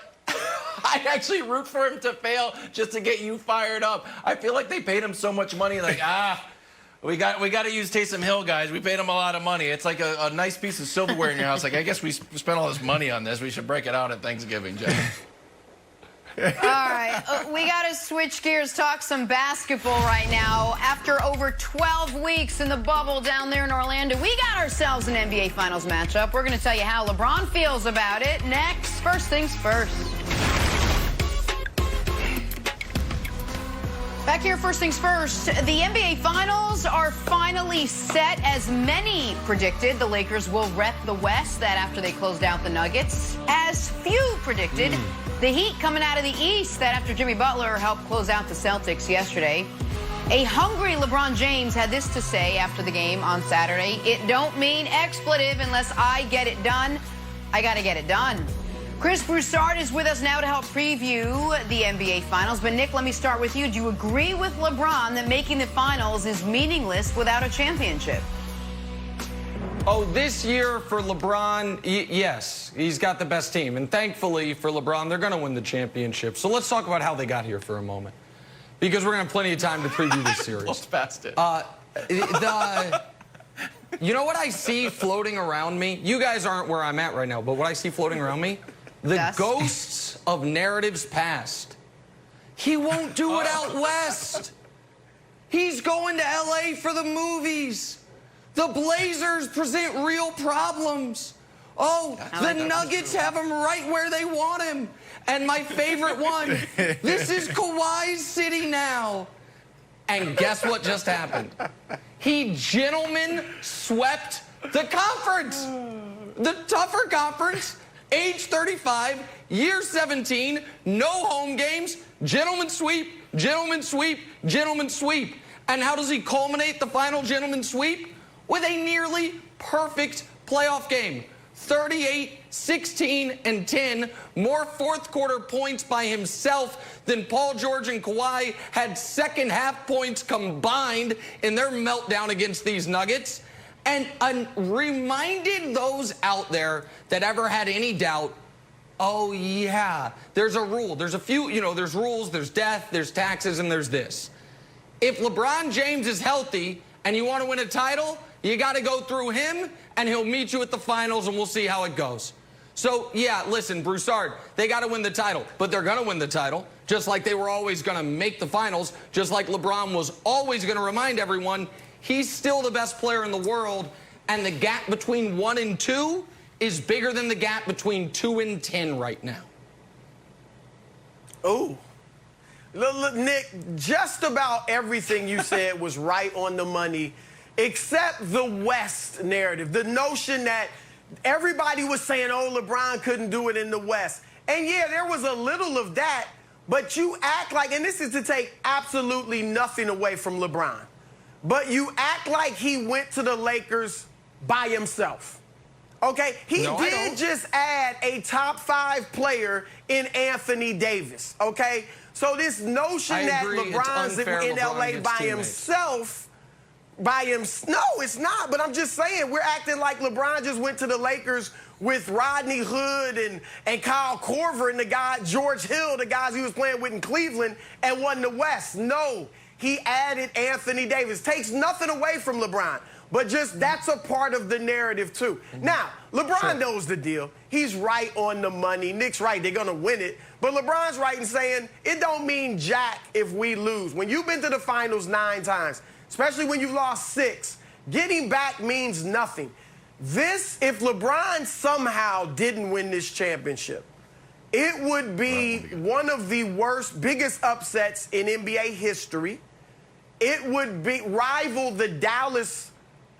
Speaker 8: actually root for him to fail just to get you fired up. I feel like they paid him so much money. Like, we got to use Taysom Hill, guys. We paid him a lot of money. It's like a nice piece of silverware in your house. Like, I guess we spent all this money on this. We should break it out at Thanksgiving, Jeff.
Speaker 1: All right, we got to switch gears, talk some basketball right now. After over 12 weeks in the bubble down there in Orlando, we got ourselves an NBA Finals matchup. We're going to tell you how LeBron feels about it next. First things first. Back here, first things first, the NBA Finals are finally set. As many predicted, the Lakers will rep the West, that after they closed out the Nuggets. As few predicted, the Heat coming out of the East, that after Jimmy Butler helped close out the Celtics yesterday. A hungry LeBron James had this to say after the game on Saturday: "It don't mean expletive unless I get it done. I got to get it done." Chris Broussard is with us now to help preview the NBA Finals. But, Nick, let me start with you. Do you agree with LeBron that making the Finals is meaningless without a championship?
Speaker 3: Oh, this year for LeBron, yes, he's got the best team. And thankfully for LeBron, they're going to win the championship. So let's talk about how they got here for a moment, because we're going to have plenty of time to preview this series.
Speaker 8: Almost past it.
Speaker 3: You know what I see floating around me? You guys aren't where I'm at right now, but what I see floating around me? The ghosts of narratives past. He won't do it out west. He's going to LA for the movies. The Blazers present real problems. Oh, the Nuggets have him right where they want him. And my favorite one, this is Kawhi's city now. And guess what just happened? He gentleman swept the conference. The tougher conference, age 35, year 17, no home games, gentleman sweep, gentleman sweep, gentleman sweep. And how does he culminate the final gentleman sweep? With a nearly perfect playoff game. 38, 16, and 10, more fourth quarter points by himself than Paul George and Kawhi had second half points combined in their meltdown against these Nuggets. And reminded those out there that ever had any doubt, oh yeah, there's a rule. There's a few, there's rules, there's death, there's taxes, and there's this. If LeBron James is healthy and you want to win a title, you got to go through him, and he'll meet you at the finals, and we'll see how it goes. So, yeah, listen, Broussard, they got to win the title, but they're going to win the title, just like they were always going to make the finals, just like LeBron was always going to remind everyone he's still the best player in the world, and the gap between 1 and 2 is bigger than the gap between 2 and 10 right now.
Speaker 9: Oh. Look, Nick, just about everything you said was right on the money, except the West narrative. The notion that everybody was saying, oh, LeBron couldn't do it in the West. And, yeah, there was a little of that, but you act like, and this is to take absolutely nothing away from LeBron, but you act like he went to the Lakers by himself. Okay? He did just add a top 5 player in Anthony Davis. Okay? So this notion that LeBron's in LA by himself, no, it's not. But I'm just saying, we're acting like LeBron just went to the Lakers with Rodney Hood and Kyle Korver and the guy, George Hill, the guys he was playing with in Cleveland, and won the West. No, he added Anthony Davis. Takes nothing away from LeBron. But just that's a part of the narrative, too. Now, LeBron knows the deal. He's right on the money. Nick's right. They're going to win it. But LeBron's right in saying it don't mean jack if we lose. When you've been to the finals 9 times, especially when you've lost 6, getting back means nothing. This, if LeBron somehow didn't win this championship, it would be one of the worst, biggest upsets in NBA history. It would rival the Dallas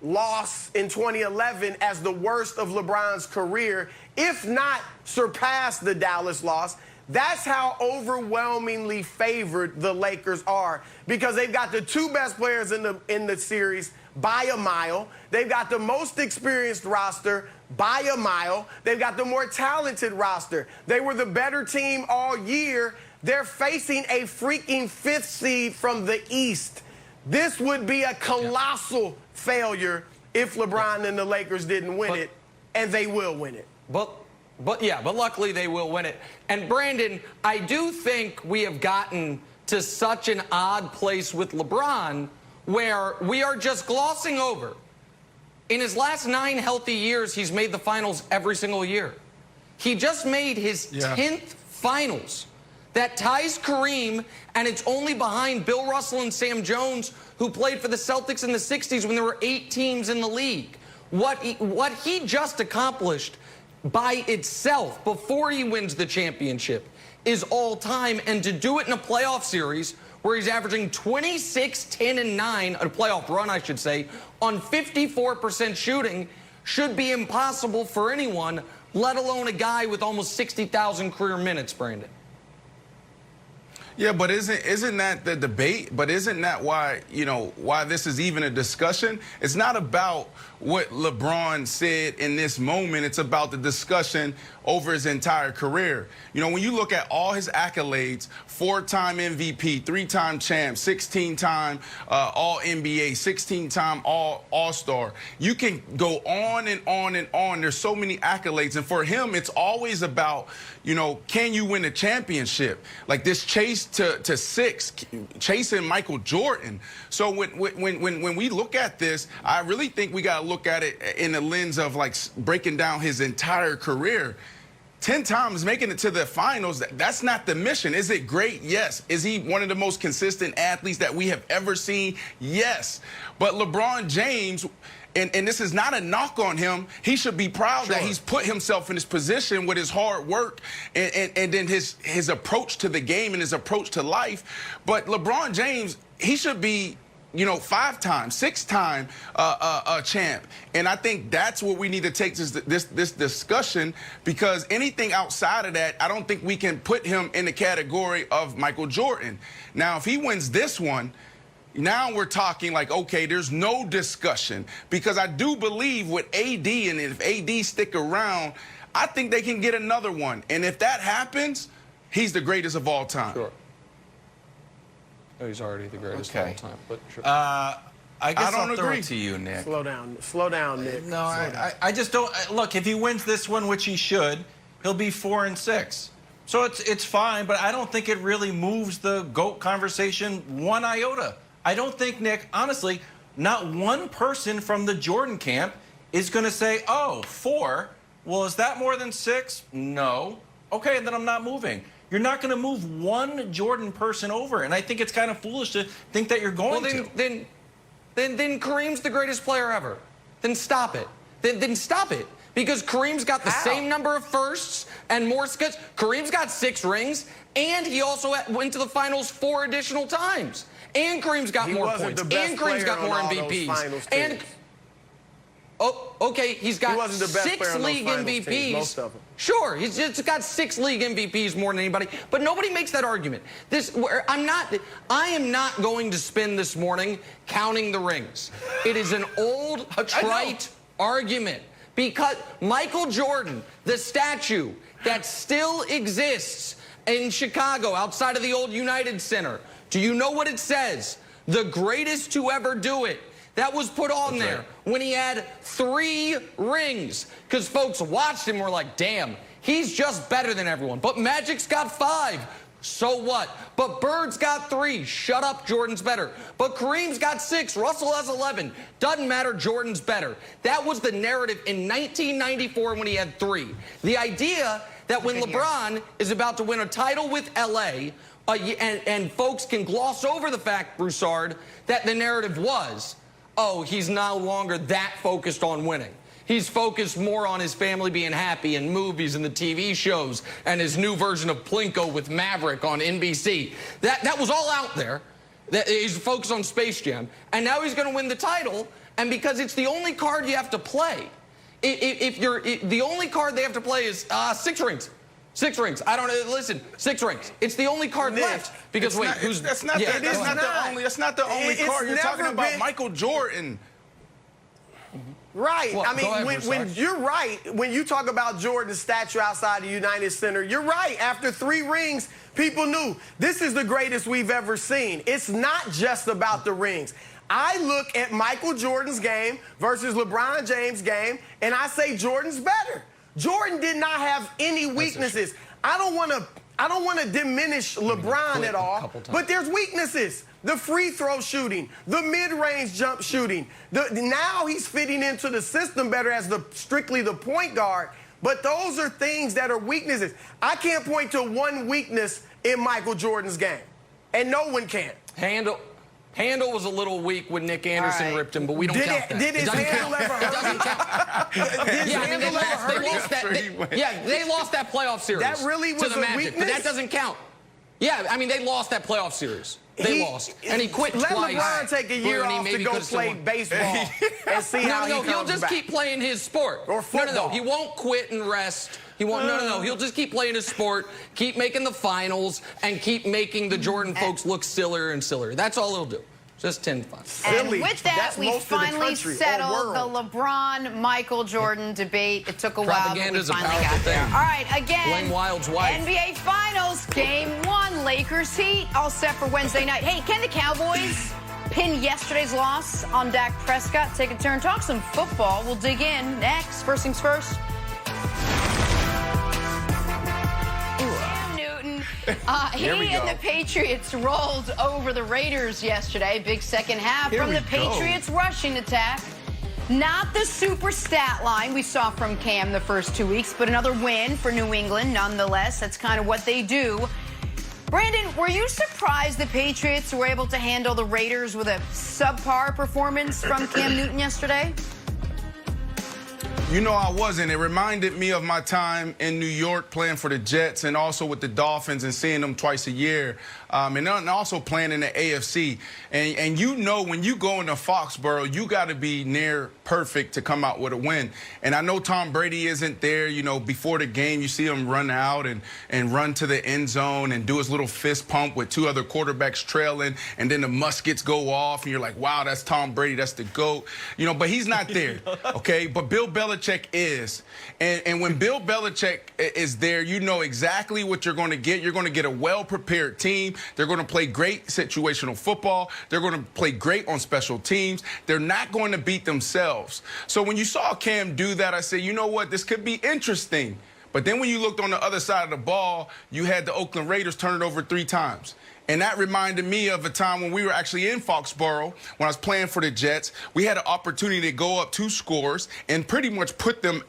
Speaker 9: loss in 2011 as the worst of LeBron's career, if not surpass the Dallas loss. That's how overwhelmingly favored the Lakers are, because they've got the 2 best players in the series by a mile. They've got the most experienced roster by a mile. They've got the more talented roster. They were the better team all year. They're facing a freaking 5th seed from the East. This would be a colossal failure if LeBron and the Lakers didn't win it, and they will win it.
Speaker 3: But luckily they will win it. And Brandon, I do think we have gotten to such an odd place with LeBron where we are just glossing over. In his last 9 healthy years, he's made the finals every single year. He just made his 10th finals. That ties Kareem, and it's only behind Bill Russell and Sam Jones, who played for the Celtics in the 60s when there were 8 teams in the league. What he just accomplished by itself before he wins the championship is all time, and to do it in a playoff series where he's averaging 26, 10, and 9, a playoff run, I should say, on 54% shooting, should be impossible for anyone, let alone a guy with almost 60,000 career minutes, Brandon.
Speaker 2: Yeah, but isn't that the debate? But isn't that why, why this is even a discussion? It's not about what LeBron said in this moment. It's about the discussion over his entire career. When you look at all his accolades, 4-time MVP, 3-time champ, 16-time All-NBA, 16-time All-Star, you can go on and on and on. There's so many accolades. And for him, it's always about, can you win a championship? Like this chase to 6, chasing Michael Jordan. So when we look at this, I really think we got to look at it in the lens of like breaking down his entire career. 10 times making it to the finals, that's not the mission. Is it great? Yes. Is he one of the most consistent athletes that we have ever seen? Yes. But LeBron James, and this is not a knock on him, he should be proud that he's put himself in this position with his hard work and then his approach to the game and his approach to life. But LeBron James, he should be 5-time, 6-time champ. And I think that's what we need to take this discussion, because anything outside of that, I don't think we can put him in the category of Michael Jordan. Now, if he wins this one, now we're talking like, okay, there's no discussion, because I do believe with AD, and if AD stick around, I think they can get another one. And if that happens, he's the greatest of all time.
Speaker 3: Sure. Oh, he's already the greatest of all time. But sure.
Speaker 5: I guess I'll throw
Speaker 2: agree.
Speaker 5: it to you, Nick.
Speaker 9: Slow down, Nick.
Speaker 5: No, I just don't. Look, if he wins this one, which he should, he'll be 4-6. So it's fine, but I don't think it really moves the GOAT conversation one iota. I don't think, Nick, honestly, not one person from the Jordan camp is going to say, oh, 4. Well, is that more than 6? No. Okay, then I'm not moving. You're not going to move one Jordan person over, and I think it's kind of foolish to think that you're going to.
Speaker 3: Then Kareem's the greatest player ever. Then stop it. Then stop it. Because Kareem's got the same number of firsts and more skills. Kareem's got 6 rings, and he also went to the finals 4 additional times. And Kareem's got more points. And Kareem's got more MVPs. And okay, he's got 6 league MVPs.
Speaker 9: Most of them.
Speaker 3: Sure, he's just got 6 league MVPs more than anybody, but nobody makes that argument. I am not going to spend this morning counting the rings. It is an old, trite argument, because Michael Jordan, the statue that still exists in Chicago outside of the old United Center, do you know what it says? The greatest to ever do it. That was put on there when he had 3 rings, because folks watched him and were like, damn, he's just better than everyone. But Magic's got 5. So what? But Bird's got 3. Shut up, Jordan's better. But Kareem's got 6. Russell has 11. Doesn't matter, Jordan's better. That was the narrative in 1994 when he had 3. The idea that when LeBron is about to win a title with L.A., and folks can gloss over the fact, Broussard, that the narrative was, oh, he's no longer that focused on winning. He's focused more on his family being happy and movies and the TV shows and his new version of Plinko with Maverick on NBC. That was all out there. He's focused on Space Jam. And now he's going to win the title. And because it's the only card you have to play, the only card they have to play is 6 rings. 6 rings. I don't know. Listen, 6 rings. It's the only card left. Because wait,
Speaker 2: that's not the only card. You're talking about Michael Jordan.
Speaker 9: Right.
Speaker 3: Well,
Speaker 9: I mean, when you're right, when you talk about Jordan's statue outside the United Center, you're right. After 3 rings, people knew this is the greatest we've ever seen. It's not just about the rings. I look at Michael Jordan's game versus LeBron James' game, and I say Jordan's better. Jordan did not have any weaknesses. I don't want to diminish LeBron at all, but there's weaknesses. The free throw shooting, the mid-range jump shooting. Now he's fitting into the system better as strictly the point guard, but those are things that are weaknesses. I can't point to one weakness in Michael Jordan's game, and no one can.
Speaker 3: Handle was a little weak when Nick Anderson ripped him, but we don't count that.
Speaker 9: Did his handle ever hurt?
Speaker 3: It doesn't count. They lost that playoff series.
Speaker 9: That really was
Speaker 3: to the
Speaker 9: a
Speaker 3: Magic,
Speaker 9: weakness?
Speaker 3: but that doesn't count. Yeah, I mean, they lost that playoff series. They lost. And he quit
Speaker 9: let
Speaker 3: twice.
Speaker 9: Let LeBron take a year off to go play baseball and see how he comes
Speaker 3: he'll just
Speaker 9: back.
Speaker 3: keep playing his sport.
Speaker 9: Or football.
Speaker 3: No. He won't quit and rest. He won't. No. He'll just keep playing his sport, keep making the finals, and keep making the Jordan folks look sillier and sillier. That's all he'll do. Just 10 fun.
Speaker 1: And with that, we finally settled the LeBron-Michael Jordan debate. It took a while, but we finally got there. All right, again,
Speaker 3: Blame Wild's wife.
Speaker 1: NBA Finals, Game 1, Lakers-Heat, all set for Wednesday night. Hey, can the Cowboys pin yesterday's loss on Dak Prescott? Take a turn, talk some football. We'll dig in next. First things first. He and the Patriots rolled over the Raiders yesterday. Big second half from the Patriots rushing attack. Not the super stat line we saw from Cam the first 2 weeks, but another win for New England nonetheless. That's kind of what they do. Brandon, were you surprised the Patriots were able to handle the Raiders with a subpar performance from Cam Newton yesterday?
Speaker 2: You know, I wasn't. It reminded me of my time in New York playing for the Jets and also with the Dolphins and seeing them twice a year. And also playing in the AFC. And you know, when you go into Foxborough, you got to be near perfect to come out with a win. And I know Tom Brady isn't there. You know, before the game, you see him run out and run to the end zone and do his little fist pump with two other quarterbacks trailing. And then the muskets go off. And you're like, wow, that's Tom Brady. That's the GOAT. You know, but he's not there. Okay? But Bill Belichick is. And when Bill Belichick is there, you know exactly what you're going to get. You're going to get a well-prepared team. They're going to play great situational football. They're going to play great on special teams. They're not going to beat themselves. So when you saw Cam do that, I said, you know what? This could be interesting. But then when you looked on the other side of the ball, you had the Oakland Raiders turn it over 3 times. And that reminded me of a time when we were actually in Foxborough, when I was playing for the Jets. We had an opportunity to go up 2 scores and pretty much put them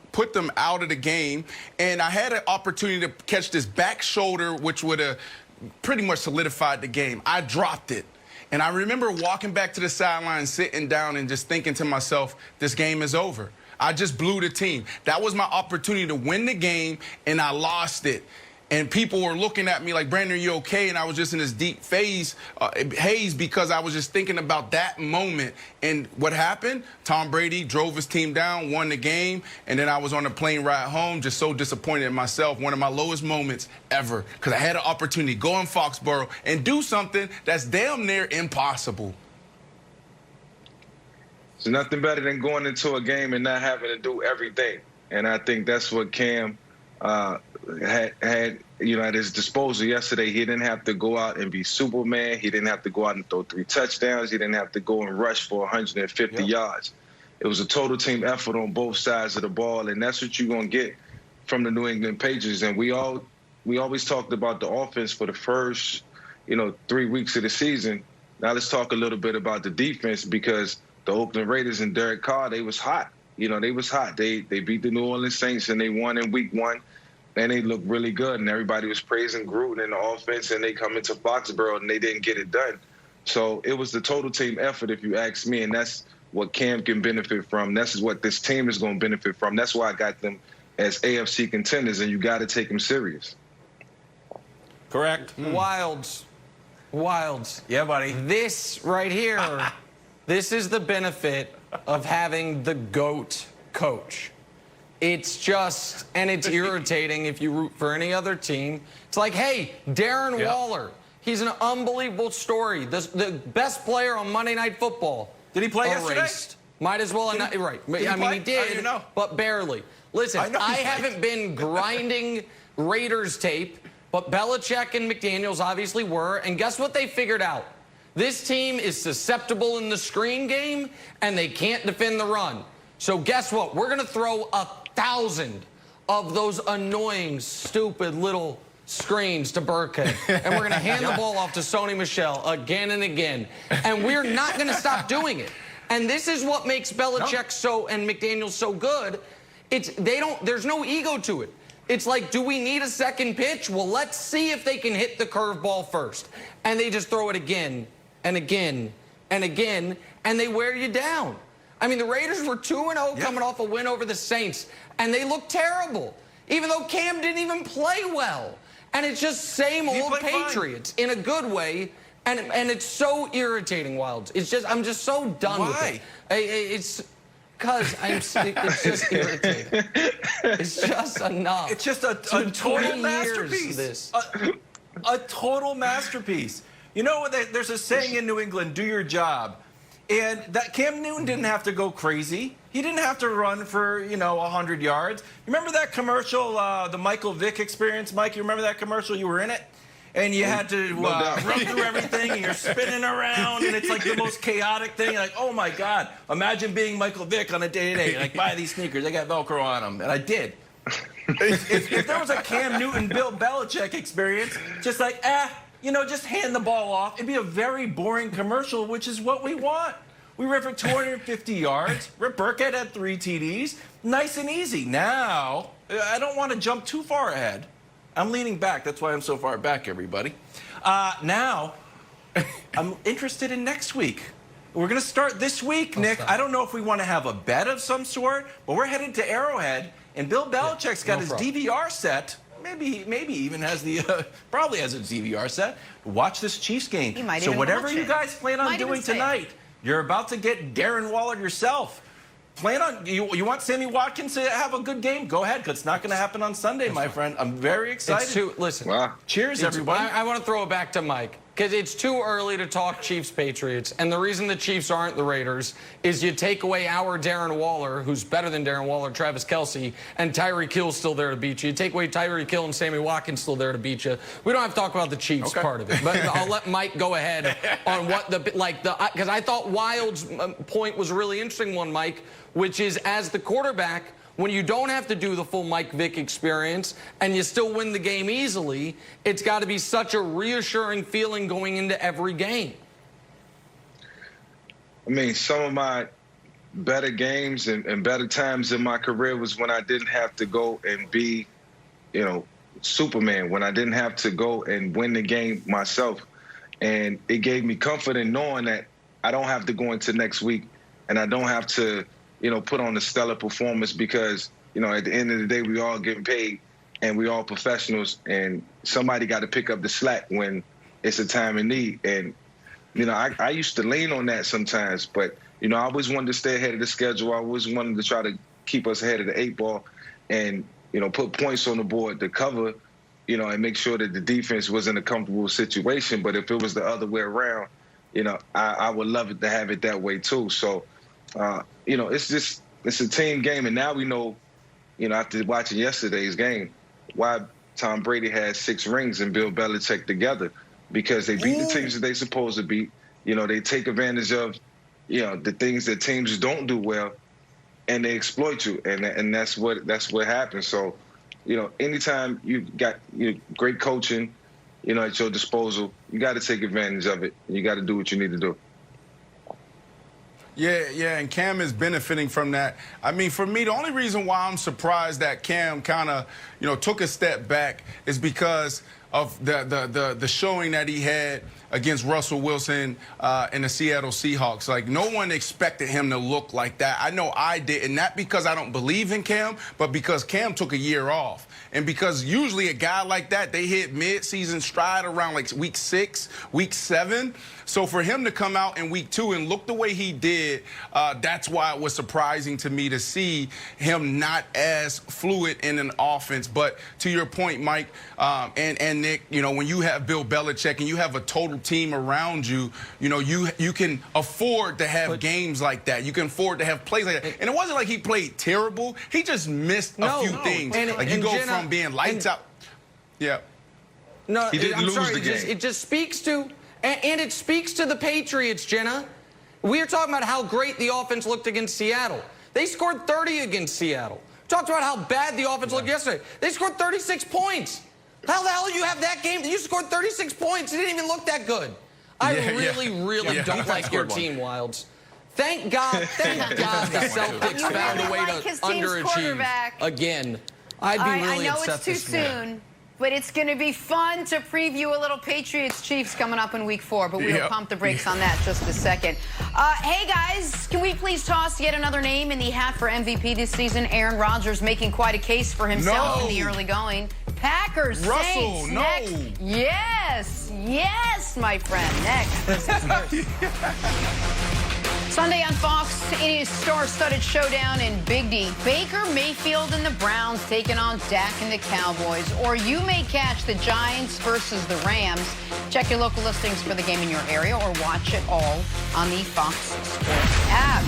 Speaker 2: out of the game. And I had an opportunity to catch this back shoulder, which would have pretty much solidified the game. I dropped it. And I remember walking back to the sideline, sitting down and just thinking to myself, this game is over. I just blew the team. That was my opportunity to win the game, and I lost it. And people were looking at me like, Brandon, are you okay? And I was just in this deep haze because I was just thinking about that moment. And what happened? Tom Brady drove his team down, won the game, and then I was on the plane ride home just so disappointed in myself. One of my lowest moments ever because I had an opportunity to go in Foxborough and do something that's damn near impossible.
Speaker 6: There's nothing better than going into a game and not having to do everything. And I think that's what Cam had at his disposal yesterday. He didn't have to go out and be Superman. He didn't have to go out and throw 3 touchdowns. He didn't have to go and rush for 150 yards. It was a total team effort on both sides of the ball, and that's what you're going to get from the New England Patriots. And we always talked about the offense for the first 3 weeks of the season. Now let's talk a little bit about the defense, because the Oakland Raiders and Derek Carr, they was hot. They was hot. They beat the New Orleans Saints, and they won in week 1. And they looked really good, and everybody was praising Gruden and the offense, and they come into Foxborough, and they didn't get it done. So it was the total team effort, if you ask me, and that's what Cam can benefit from. That's what this team is going to benefit from. That's why I got them as AFC contenders, and you got to take them serious.
Speaker 8: Correct.
Speaker 3: Wilds.
Speaker 8: Yeah, buddy.
Speaker 3: This right here, this is the benefit of having the GOAT coach. It's just, and it's irritating if you root for any other team. It's like, hey, Darren Waller, he's an unbelievable story. The best player on Monday Night Football.
Speaker 8: Did he play yesterday?
Speaker 3: Might as well. Right. I mean, he did, but barely. Listen, I haven't been grinding Raiders tape, but Belichick and McDaniels obviously were. And guess what they figured out? This team is susceptible in the screen game, and they can't defend the run. So guess what? We're going to throw 1,000 of those annoying, stupid little screens to Burkhead. And we're going to hand the ball off to Sony Michel again and again. And we're not going to stop doing it. And this is what makes Belichick and McDaniels so good. There's no ego to it. It's like, do we need a second pitch? Well, let's see if they can hit the curveball first. And they just throw it again and again and again, and they wear you down. I mean, the Raiders were 2-0 coming off a win over the Saints, and they looked terrible, even though Cam didn't even play well. And it's just same old Patriots in a good way. And it's so irritating, Wilds. It's just, I'm just so done with it. It's because it's just irritating. It's just enough.
Speaker 5: It's just a total masterpiece. A total masterpiece. You know, there's a saying in New England, do your job. And that Cam Newton didn't have to go crazy. He didn't have to run for, 100 yards. You remember that commercial, the Michael Vick experience, Mike? You remember that commercial? You were in it? And you had to run through everything, and you're spinning around, and it's like the most chaotic thing. You're like, oh, my God. Imagine being Michael Vick on a day-to-day. Like, buy these sneakers. They got Velcro on them. And I did. If there was a Cam Newton, Bill Belichick experience, just like, just hand the ball off. It'd be a very boring commercial, which is what we want. We ran for 250 yards. Rip Burkhead had 3 TDs. Nice and easy. Now, I don't want to jump too far ahead. I'm leaning back. That's why I'm so far back, everybody. Now, I'm interested in next week. We're going to start this week, Nick. I don't know if we want to have a bet of some sort, but we're headed to Arrowhead, and Bill Belichick's got his DVR set. Maybe even has probably has a DVR set. Watch this Chiefs game. So whatever you guys plan on doing tonight, you're about to get Darren Waller yourself. Plan on you want Sammy Watkins to have a good game? Go ahead, because it's not going to happen on Sunday, my friend. I'm very excited.
Speaker 3: Listen,
Speaker 5: cheers, everybody.
Speaker 3: I want to throw it back to Mike, because it's too early to talk Chiefs-Patriots. And the reason the Chiefs aren't the Raiders is you take away our Darren Waller, who's better than Darren Waller, Travis Kelce, and Tyreek Hill's still there to beat you. You take away Tyreek Hill and Sammy Watkins still there to beat you. We don't have to talk about the Chiefs part of it. But I'll let Mike go ahead on what because I thought Wild's point was a really interesting one, Mike, which is as the quarterback, when you don't have to do the full Mike Vick experience and you still win the game easily, it's got to be such a reassuring feeling going into every game.
Speaker 6: I mean, some of my better games and better times in my career was when I didn't have to go and be, Superman, when I didn't have to go and win the game myself. And it gave me comfort in knowing that I don't have to go into next week and I don't have to put on a stellar performance because, at the end of the day, we all getting paid and we all professionals and somebody got to pick up the slack when it's a time of need. And, I used to lean on that sometimes, but, I always wanted to stay ahead of the schedule. I always wanted to try to keep us ahead of the 8 ball and, put points on the board to cover, and make sure that the defense was in a comfortable situation. But if it was the other way around, I would love it to have it that way too. So, it's a team game. And now we know, after watching yesterday's game, why Tom Brady had 6 rings and Bill Belichick together, because they beat the teams that they supposed to beat. They take advantage of, the things that teams don't do well and they exploit you. And that's what happens. So, anytime you got great coaching, at your disposal, you got to take advantage of it. And you got to do what you need to do.
Speaker 2: Yeah, and Cam is benefiting from that. I mean, for me, the only reason why I'm surprised that Cam kind of, took a step back is because of the showing that he had against Russell Wilson and the Seattle Seahawks. Like, no one expected him to look like that. I know I did, and not because I don't believe in Cam, but because Cam took a year off. And because usually a guy like that, they hit mid-season stride around like week 6, week 7. So for him to come out in week 2 and look the way he did, that's why it was surprising to me to see him not as fluid in an offense. But to your point, Mike and Nick, when you have Bill Belichick and you have a total team around you, you can afford to have games like that. You can afford to have plays like that. And it wasn't like he played terrible. He just missed a few things. You go from being lights out. Yeah.
Speaker 3: No,
Speaker 6: he didn't lose the game.
Speaker 3: It just speaks to, and it speaks to the Patriots, Jenna. We are talking about how great the offense looked against Seattle. They scored 30 against Seattle. Talked about how bad the offense looked yesterday. They scored 36 points. How the hell do you have that game? You scored 36 points. It didn't even look that good. I really don't like your team, Wilds. Thank God the Celtics found a way to underachieve again. I'd be really upset this morning.
Speaker 1: I know it's too soon, but it's going to be fun to preview a little Patriots-Chiefs coming up in week 4, but we'll pump the brakes on that just a second. Hey, guys, can we please toss yet another name in the hat for MVP this season? Aaron Rodgers making quite a case for himself in the early going. Packers,
Speaker 2: Russell,
Speaker 1: Saints,
Speaker 2: no.
Speaker 1: next. Yes, my friend. Next. This is yours. Sunday on Fox, it is star-studded showdown in Big D. Baker Mayfield and the Browns taking on Dak and the Cowboys. Or you may catch the Giants versus the Rams. Check your local listings for the game in your area or watch it all on the Fox Sports app.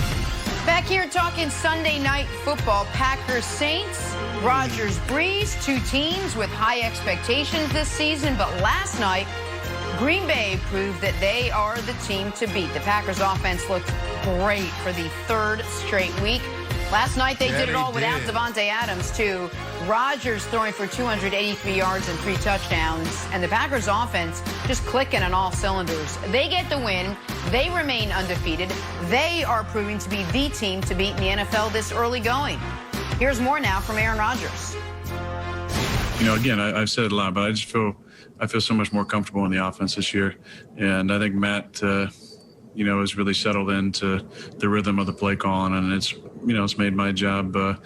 Speaker 1: Back here talking Sunday night football. Packers, Saints, Rodgers, Breeze, two teams with high expectations this season. But last night, Green Bay proved that they are the team to beat. The Packers offense looked great for the third straight week. Last night they did it all without Davante Adams, too. Rodgers throwing for 283 yards and 3 touchdowns. And the Packers offense just clicking on all cylinders. They get the win. They remain undefeated. They are proving to be the team to beat in the NFL this early going. Here's more now from Aaron Rodgers.
Speaker 4: You know, again, I've said it a lot, but I feel so much more comfortable in the offense this year. And I think Matt, has really settled into the rhythm of the play calling, and it's made my job a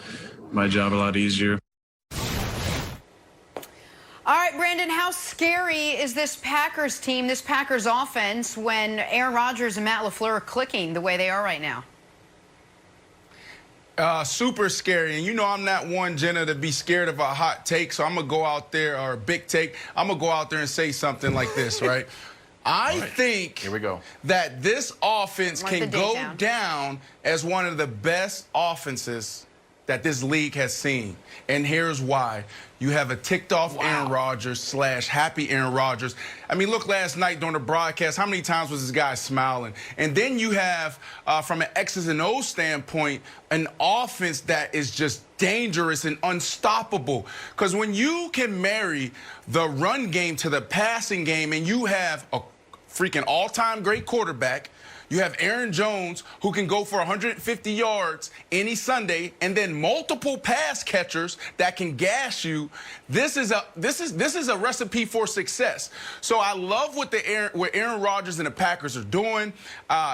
Speaker 4: lot easier.
Speaker 1: All right, Brandon, how scary is this Packers team, this Packers offense, when Aaron Rodgers and Matt LaFleur are clicking the way they are right now?
Speaker 2: Super scary. And I'm not one, Jenna, to be scared of a hot take. So I'm going to go out there, or a big take. I'm going to go out there and say something like this, right? I think
Speaker 8: Here we go.
Speaker 2: that this offense can go down as one of the best offenses that this league has seen. And here's why. You have a ticked-off Aaron Rodgers / happy Aaron Rodgers. I mean, look last night during the broadcast, how many times was this guy smiling? And then you have, from an X's and O's standpoint, an offense that is just dangerous and unstoppable. Because when you can marry the run game to the passing game and you have a freaking all-time great quarterback, you have Aaron Jones, who can go for 150 yards any Sunday, and then multiple pass catchers that can gas you. This is a recipe for success. So I love what Aaron Rodgers and the Packers are doing.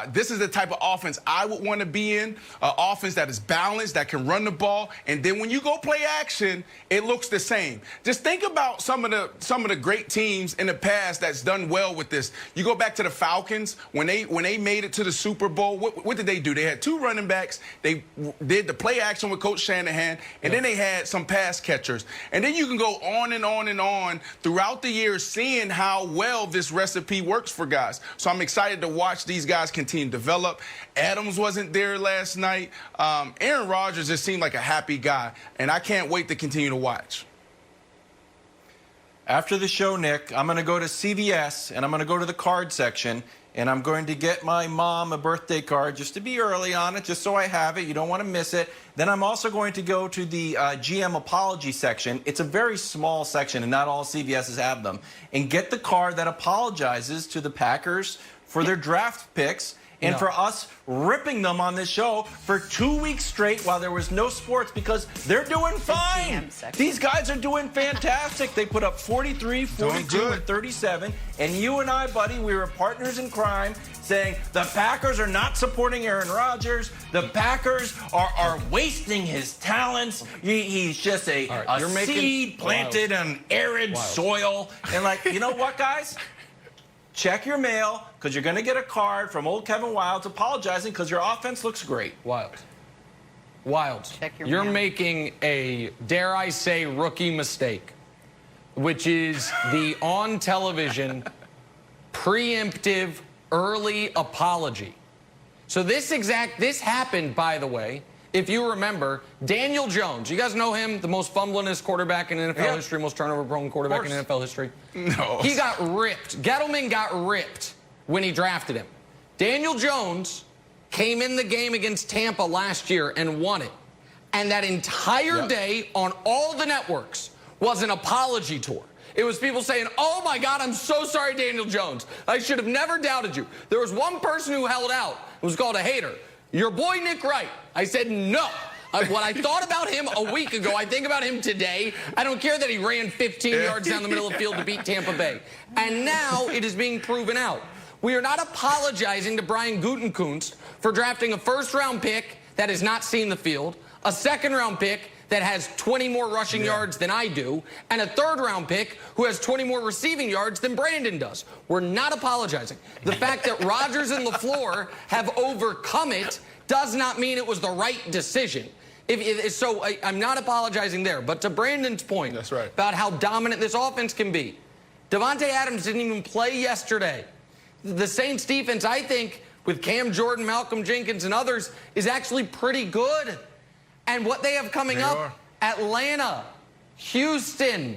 Speaker 2: This is the type of offense I would want to be in, an offense that is balanced, that can run the ball, and then when you go play action, it looks the same. Just think about some of the great teams in the past that's done well with this. You go back to the Falcons when they made it to the Super Bowl. What did they do? They had 2 running backs. They did the play action with Coach Shanahan, and then they had some pass catchers. And then you can go on and on and on throughout the years, seeing how well this recipe works for guys. So I'm excited to watch these guys continue to develop. Adams wasn't there last night. Aaron Rodgers just seemed like a happy guy, and I can't wait to continue to watch.
Speaker 5: After the show, Nick, I'm going to go to CVS, and I'm going to go to the card section, and I'm going to get my mom a birthday card just to be early on it, just so I have it. You don't want to miss it. Then I'm also going to go to the GM apology section. It's a very small section, and not all CVSs have them. And get the card that apologizes to the Packers for their draft picks and for us ripping them on this show for 2 weeks straight while there was no sports, because they're doing fine. These guys are doing fantastic. They put up 43, 42, and 37. And you and I, buddy, we were partners in crime, saying the Packers are not supporting Aaron Rodgers. The Packers are wasting his talents. He's just a seed planted on arid soil. And you know what, guys? Check your mail, because you're going to get a card from old Kevin Wildes apologizing because your offense looks great.
Speaker 3: Wildes, you're making a, dare I say, rookie mistake, which is the on-television preemptive early apology. So this happened, by the way, if you remember, Daniel Jones. You guys know him, the most fumblingest quarterback in NFL history, most turnover-prone quarterback in NFL history.
Speaker 2: No.
Speaker 3: He got ripped. Gettleman got ripped when he drafted him. Daniel Jones came in the game against Tampa last year and won it. And that entire day on all the networks was an apology tour. It was people saying, oh, my God, I'm so sorry, Daniel Jones. I should have never doubted you. There was one person who held out. It was called a hater. Your boy, Nick Wright. I said, no. What I thought about him a week ago, I think about him today. I don't care that he ran 15 yards down the middle of the field to beat Tampa Bay. And now it is being proven out. We are not apologizing to Brian Gutekunst for drafting a first-round pick that has not seen the field, a second-round pick that has 20 more rushing yards than I do, and a third-round pick who has 20 more receiving yards than Brandon does. We're not apologizing. The fact that Rodgers and LaFleur have overcome it does not mean it was the right decision. So I'm not apologizing there. But to Brandon's point about how dominant this offense can be, Davante Adams didn't even play yesterday. The Saints defense, I think, with Cam Jordan, Malcolm Jenkins, and others, is actually pretty good. And what they have coming up, Atlanta, Houston,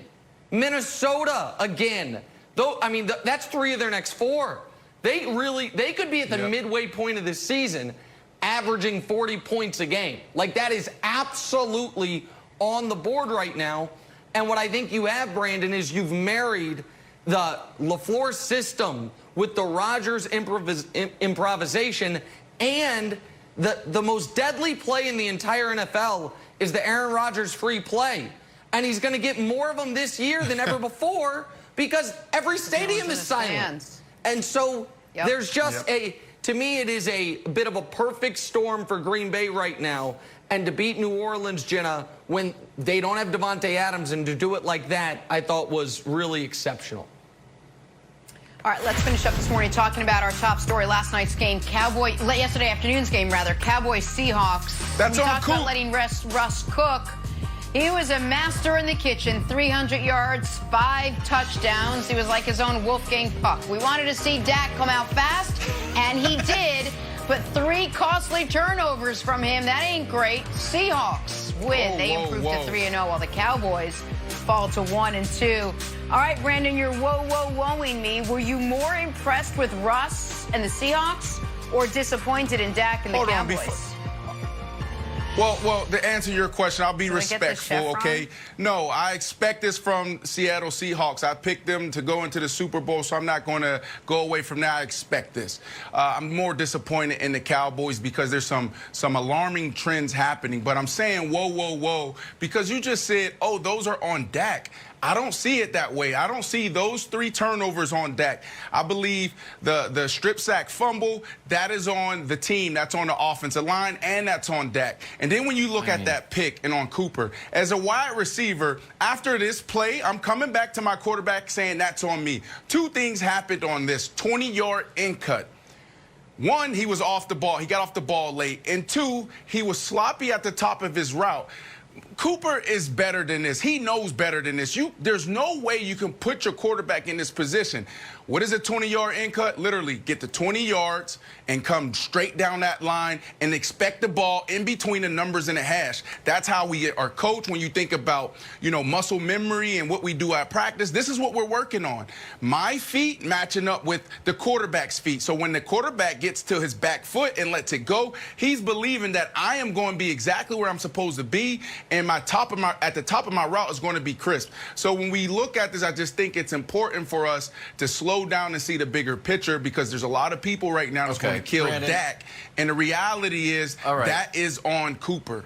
Speaker 3: Minnesota again. Though, I mean, that's 3 of their next 4. They could be at the midway point of this season averaging 40 points a game. Like, that is absolutely on the board right now. And what I think you have, Brandon, is you've married the LaFleur system with the Rodgers improvisation, and the most deadly play in the entire NFL is the Aaron Rodgers free play. And he's going to get more of them this year than ever before because every stadium is silent. And so there's just to me, it is a bit of a perfect storm for Green Bay right now. And to beat New Orleans, Jenna, when they don't have Davante Adams, and to do it like that, I thought was really exceptional.
Speaker 1: All right, let's finish up this morning talking about our top story, last night's game, yesterday afternoon's game, rather, Cowboys-Seahawks.
Speaker 2: That's on
Speaker 1: Cook. About letting Russ cook. He was a master in the kitchen, 300 yards, 5 touchdowns. He was like his own Wolfgang Puck. We wanted to see Dak come out fast, and he did, but 3 costly turnovers from him. That ain't great. Seahawks win. They improved to 3-0, while the Cowboys fall to 1-2. All right, Brandon, you're whoa-whoa-whoing me. Were you more impressed with Russ and the Seahawks or disappointed in Dak and the Cowboys?
Speaker 2: Well, to answer your question, I'll be respectful, okay? No, I expect this from Seattle Seahawks. I picked them to go into the Super Bowl, so I'm not going to go away from that. I expect this. I'm more disappointed in the Cowboys because there's some alarming trends happening. But I'm saying whoa, because you just said, oh, those are on Dak. I don't see it that way. I don't see those 3 turnovers on Dak. I believe the strip sack fumble, that is on the team. That's on the offensive line, and that's on Dak. And then when you look at that pick and on Cooper, as a wide receiver, after this play, I'm coming back to my quarterback saying that's on me. 2 things happened on this 20-yard in cut. 1, he was off the ball. He got off the ball late. And 2, he was sloppy at the top of his route. Cooper is better than this. He knows better than this. There's no way you can put your quarterback in this position. What is a 20-yard in cut? Literally, get the 20 yards and come straight down that line and expect the ball in between the numbers and the hash. That's how we are coached. When you think about, muscle memory and what we do at practice, this is what we're working on. My feet matching up with the quarterback's feet. So when the quarterback gets to his back foot and lets it go, he's believing that I am going to be exactly where I'm supposed to be, and at the top of my route is going to be crisp. So when we look at this, I just think it's important for us to slow down and see the bigger picture, because there's a lot of people right now that's going to kill Dak. And the reality is that is on Cooper.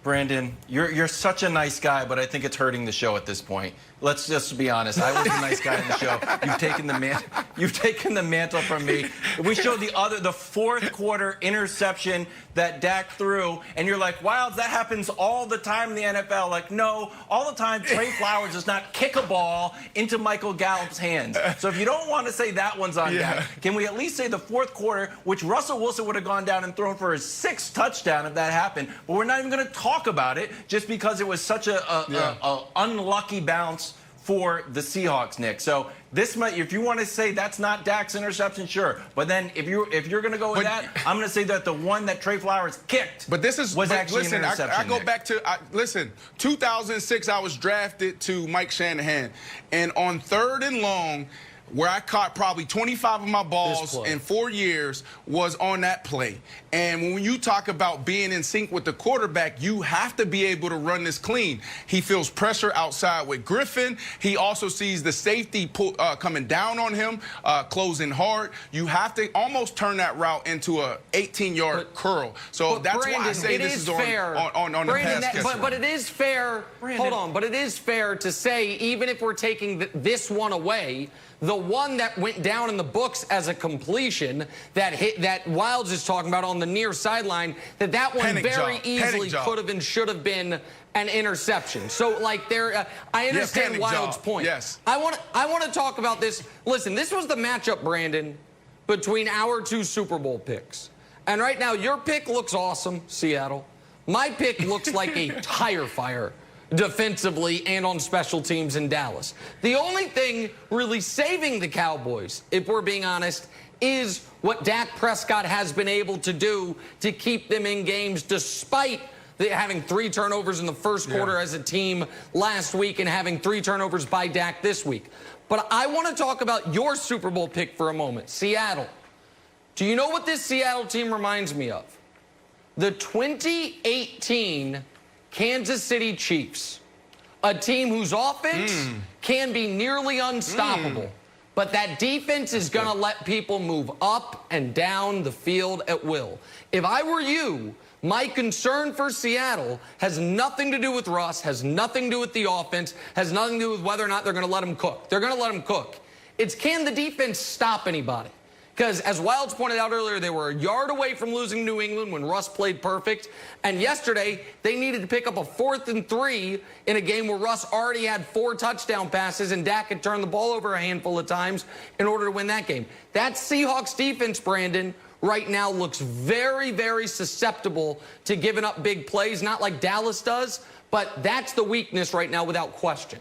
Speaker 8: Brandon, you're such a nice guy, but I think it's hurting the show at this point. Let's just be honest. I was a nice guy in the show. You've taken the mantle from me. We showed the 4th quarter interception that Dak threw, and you're like, wow, that happens all the time in the NFL. Like, no, all the time Trey Flowers does not kick a ball into Michael Gallup's hands. So if you don't want to say that one's on Dak, can we at least say the 4th quarter, which Russell Wilson would have gone down and thrown for his 6th touchdown if that happened, but we're not even going to talk about it just because it was such a unlucky bounce for the Seahawks, Nick. So this might, if you want to say that's not Dak's interception, sure. But then if you're going to go with that, I'm going to say that the one that Trey Flowers kicked was actually an interception.
Speaker 2: I go back to, listen, 2006, I was drafted to Mike Shanahan. And on 3rd and long, where I caught probably 25 of my balls in 4 years was on that play. And when you talk about being in sync with the quarterback, you have to be able to run this clean. He feels pressure outside with Griffin. He also sees the safety coming down on him, closing hard. You have to almost turn that route into a 18-yard curl. So that's why I say this is on the pass catcher.
Speaker 3: But it is fair. Hold on. But it is fair to say, even if we're taking this one away, the one that went down in the books as a completion that Wilds is talking about on the near sideline, that one very easily could have and should have been an interception. So, like, I understand Wilds' point.
Speaker 2: Yes.
Speaker 3: I want to talk about this. Listen, this was the matchup, Brandon, between our two Super Bowl picks. And right now, your pick looks awesome, Seattle. My pick looks like a tire fire defensively and on special teams in Dallas. The only thing really saving the Cowboys, if we're being honest, is what Dak Prescott has been able to do to keep them in games despite having 3 turnovers in the first quarter as a team last week and having 3 turnovers by Dak this week. But I want to talk about your Super Bowl pick for a moment, Seattle. Do you know what this Seattle team reminds me of? The 2018 Kansas City Chiefs, a team whose offense can be nearly unstoppable, but that defense is going to let people move up and down the field at will. If I were you, my concern for Seattle has nothing to do with Russ, has nothing to do with the offense, has nothing to do with whether or not they're going to let him cook. They're going to let him cook. It's can the defense stop anybody? Because as Wilds pointed out earlier, they were a yard away from losing New England when Russ played perfect. And yesterday, they needed to pick up a 4th and 3 in a game where Russ already had 4 touchdown passes and Dak had turned the ball over a handful of times in order to win that game. That Seahawks defense, Brandon, right now looks very, very susceptible to giving up big plays, not like Dallas does, but that's the weakness right now without question.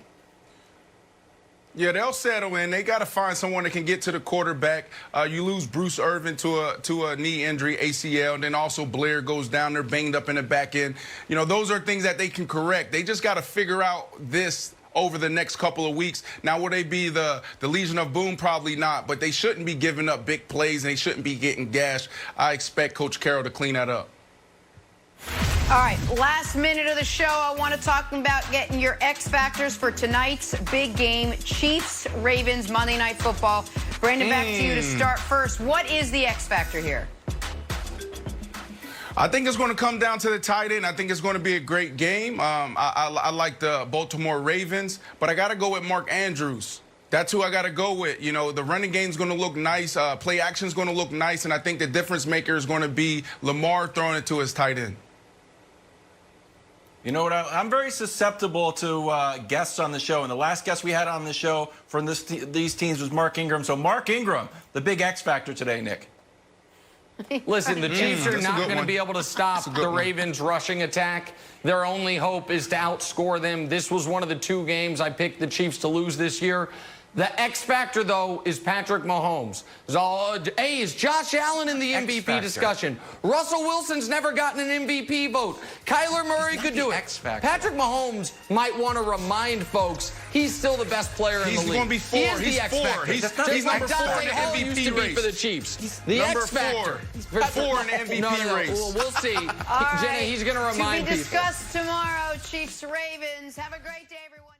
Speaker 2: Yeah, they'll settle in. They got to find someone that can get to the quarterback. You lose Bruce Irvin to a knee injury, ACL, and then also Blair goes down there banged up in the back end. You know, those are things that they can correct. They just got to figure out this over the next couple of weeks. Now, will they be the Legion of Boom? Probably not, but they shouldn't be giving up big plays, and they shouldn't be getting gashed. I expect Coach Carroll to clean that up.
Speaker 1: All right, last minute of the show, I want to talk about getting your X factors for tonight's big game, Chiefs, Ravens, Monday Night Football. Brandon, back to you to start first. What is the X factor here?
Speaker 2: I think it's going to come down to the tight end. I think it's going to be a great game. I like the Baltimore Ravens, but I got to go with Mark Andrews. That's who I got to go with. You know, the running game's going to look nice. Play action's going to look nice, and I think the difference maker is going to be Lamar throwing it to his tight end.
Speaker 5: You know what? I'm very susceptible to guests on the show. And the last guest we had on the show from these teams was Mark Ingram. So Mark Ingram, the big X factor today, Nick.
Speaker 3: Listen, the Chiefs are not going to be able to stop the Ravens' rushing attack. Their only hope is to outscore them. This was one of the 2 games I picked the Chiefs to lose this year. The X factor, though, is Patrick Mahomes. Hey, is Josh Allen in the MVP discussion? Russell Wilson's never gotten an MVP vote. Kyler Murray could do it. Patrick Mahomes might want to remind folks he's still the best player in the league.
Speaker 2: He's going to be 4.
Speaker 3: He is the X factor.
Speaker 2: He's number 4 in the MVP race.
Speaker 3: For the Chiefs.
Speaker 2: He's
Speaker 3: the
Speaker 2: number
Speaker 3: X factor.
Speaker 2: 4 in the MVP race.
Speaker 3: Well, we'll see. Jenna, he's going to remind people.
Speaker 1: To be discussed tomorrow, Chiefs, Ravens. Have a great day, everyone.